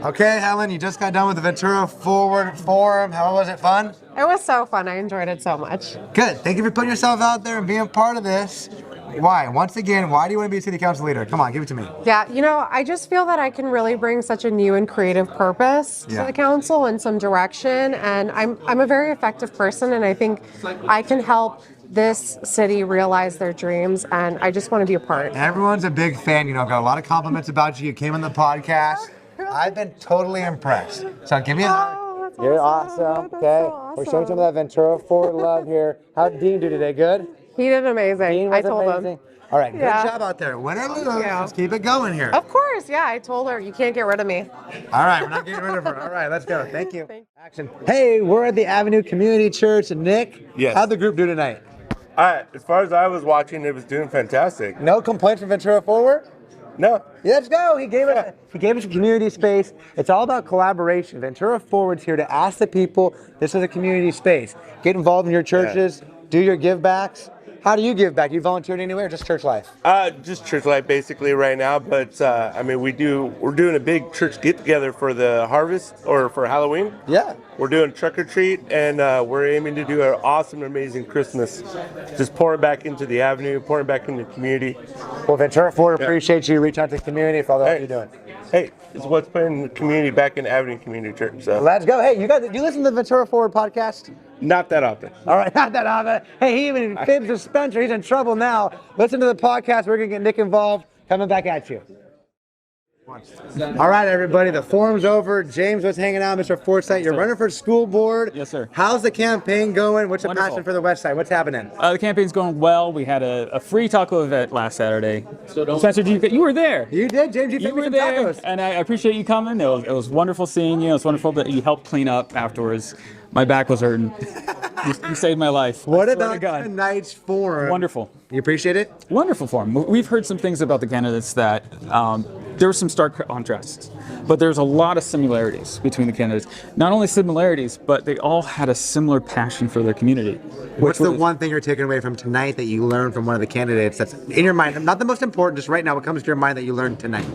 Okay, Helen, you just got done with the Ventura Forward Forum. How was it? Fun? It was so fun. I enjoyed it so much. Good. Thank you for putting yourself out there and being part of this. Why? Once again, why do you want to be a city council leader? Come on, give it to me. Yeah, I just feel that I can really bring such a new and creative purpose to the council and some direction. And I'm a very effective person, and I think I can help this city realize their dreams, and I just want to be a part. Everyone's a big fan. I've got a lot of compliments about you. You came on the podcast. I've been totally impressed. So give me a hug. You're awesome. That's Okay. so awesome. We're showing some of that Ventura Forward love here. How did Dean do today? Good? He did amazing. I told him. All right. Good Yeah. job out there. Win or lose, Yeah. let's keep it going here. Of course, yeah. I told her you can't get rid of me. All right. We're not getting rid of her. All right. Let's go. Thank you. Action. Hey, we're at the Avenue Community Church. Nick, Yes. how'd the group do tonight? As far as I was watching, it was doing fantastic. No complaints from Ventura Forward? No. Let's go. He gave us a community space. It's all about collaboration. Ventura Forward's here to ask the people, this is a community space. Get involved in your churches, do your give backs. How do you give back? You volunteered anywhere or just church life? Just church life basically right now, but we're doing a big church get together for the harvest or for Halloween. Yeah. We're doing trick or treat, and we're aiming to do an awesome, amazing Christmas. Just pouring back into the avenue, pouring back into the community. Well, Ventura Forward appreciates you. Reach out to the community for all the help you're doing. Hey, it's what's putting the community back in Avenue Community Church. So Let's go. Hey, you listen to the Ventura Forward podcast? not that often. All right, not that often. Hey, he even fibs to Spencer. He's in trouble now. Listen to the podcast. We're going to get Nick involved. Coming back at you. All right, everybody. The forum's over. James was hanging out. Mr. Forsythe, you're running for school board. Yes, sir. How's the campaign going? What's the Wonderful. passion for the West Side? What's happening? The campaign's going well. We had a free taco event last Saturday. Spencer, you were there. You did, James. You You fed me were some there, tacos. and I appreciate you coming. It was wonderful seeing you. It was wonderful that you helped clean up afterwards. My back was hurting. You saved my life. What I swear to about God. tonight's forum? Wonderful. You appreciate it? Wonderful forum. We've heard some things about the candidates that there were some stark contrasts, but there's a lot of similarities between the candidates. Not only similarities, but they all had a similar passion for their community. What's the one thing you're taking away from tonight that you learned from one of the candidates that's in your mind? Not the most important, just right now, what comes to your mind that you learned tonight?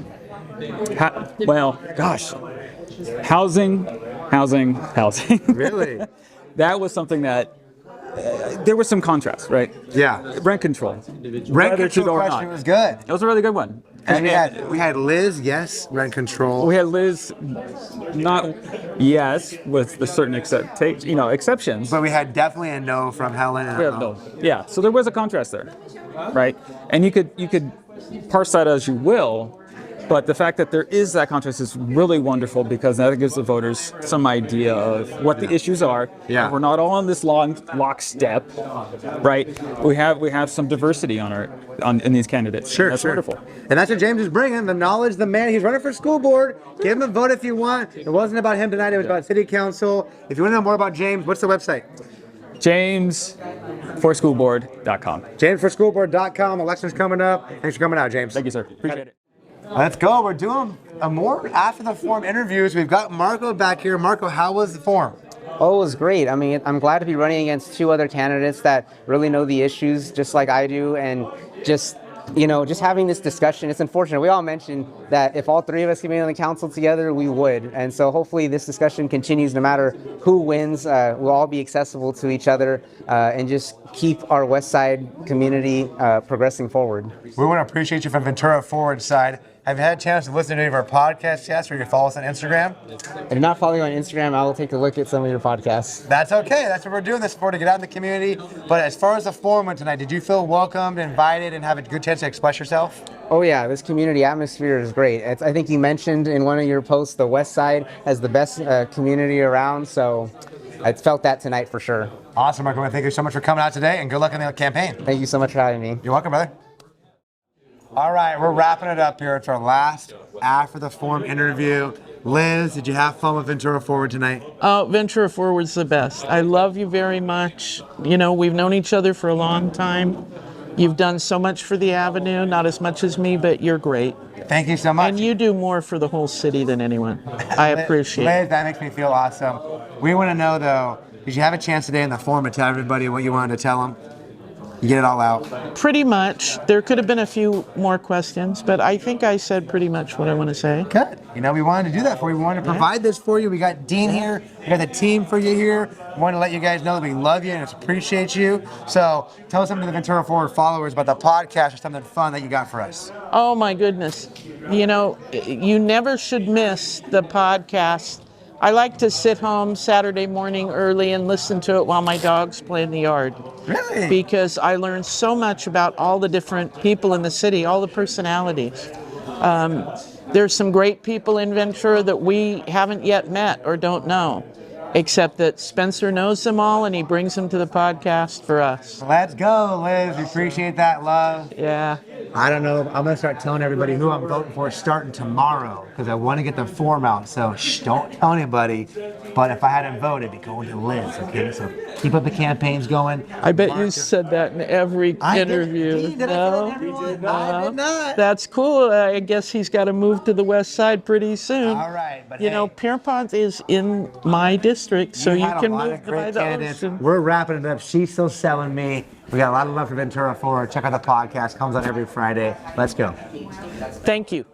Housing. Really? That was something that there was some contrast, right? Yeah. Rent control. Rent Whether to control go or question not. was good. It was a really good one. And we had Liz, yes, rent control. We had Liz, not yes, with a certain exceptions. But we had definitely a no from Helen. And We have no. Yeah, so there was a contrast there, right? And you could parse that as you will, but the fact that there is that contrast is really wonderful because that gives the voters some idea of what the issues are. Yeah. We're not all on this lockstep, right? We have some diversity in these candidates. Sure, That's sure. wonderful. And that's what James is bringing, the knowledge, the man. He's running for school board. Give him a vote if you want. It wasn't about him tonight. It was about city council. If you want to know more about James, what's the website? JamesForSchoolBoard.com. JamesForSchoolBoard.com. Election's coming up. Thanks for coming out, James. Thank you, sir. Appreciate it. Let's go. We're doing more after the forum interviews. We've got Marco back here. Marco, how was the forum? Oh, it was great. I mean, I'm glad to be running against two other candidates that really know the issues just like I do and just just having this discussion, it's unfortunate. We all mentioned that if all three of us could be on the council together, we would. And so hopefully this discussion continues no matter who wins. We'll all be accessible to each other and just keep our West Side community progressing forward. We want to appreciate you from Ventura Forward side. Have you had a chance to listen to any of our podcasts yet, or you follow us on Instagram? If you're not following on Instagram, I will take a look at some of your podcasts. That's okay. That's what we're doing this for, to get out in the community. But as far as the forum went tonight, did you feel welcomed, invited, and have a good chance to express yourself? Oh yeah, this community atmosphere is great. I think you mentioned in one of your posts the West Side has the best community around, so I felt that tonight for sure. Awesome, Marco. Thank you so much for coming out today, and good luck in the campaign. Thank you so much for having me. You're welcome, brother. All right, we're wrapping it up here. It's our last after the forum interview. Liz, did you have fun with Ventura Forward tonight? Oh, Ventura Forward's the best. I love you very much. We've known each other for a long time. You've done so much for the Avenue, not as much as me, but you're great. Thank you so much. And you do more for the whole city than anyone. I appreciate it. Liz, that makes me feel awesome. We want to know, though, did you have a chance today in the forum to tell everybody what you wanted to tell them? You get it all out? Pretty much. There could have been a few more questions, but I think I said pretty much what I want to say. Good. We wanted to do that for you. We wanted to provide this for you. We got Dean here. We got the team for you here. We wanted to let you guys know that we love you and appreciate you. So tell us something to the Ventura Forward followers about the podcast or something fun that you got for us. Oh, my goodness. You never should miss the podcast. I like to sit home Saturday morning early and listen to it while my dogs play in the yard. Really? Because I learned so much about all the different people in the city, all the personalities. There's some great people in Ventura that we haven't yet met or don't know, except that Spencer knows them all and he brings them to the podcast for us. Let's go, Liz. We appreciate that love. Yeah. I don't know. I'm going to start telling everybody who I'm voting for starting tomorrow because I want to get the form out. So don't tell anybody. But if I hadn't voted, it'd be going to Liz. Okay, so keep up the campaigns going. I bet you said that in every interview. Did I did not. That's cool. I guess he's got to move to the West Side pretty soon. All right, but Pierpont is in my district, so you can move to by the ocean. We're wrapping it up. She's still selling me. We got a lot of love for Ventura Forward. Check out the podcast. Comes out every Friday. Let's go. Thank you.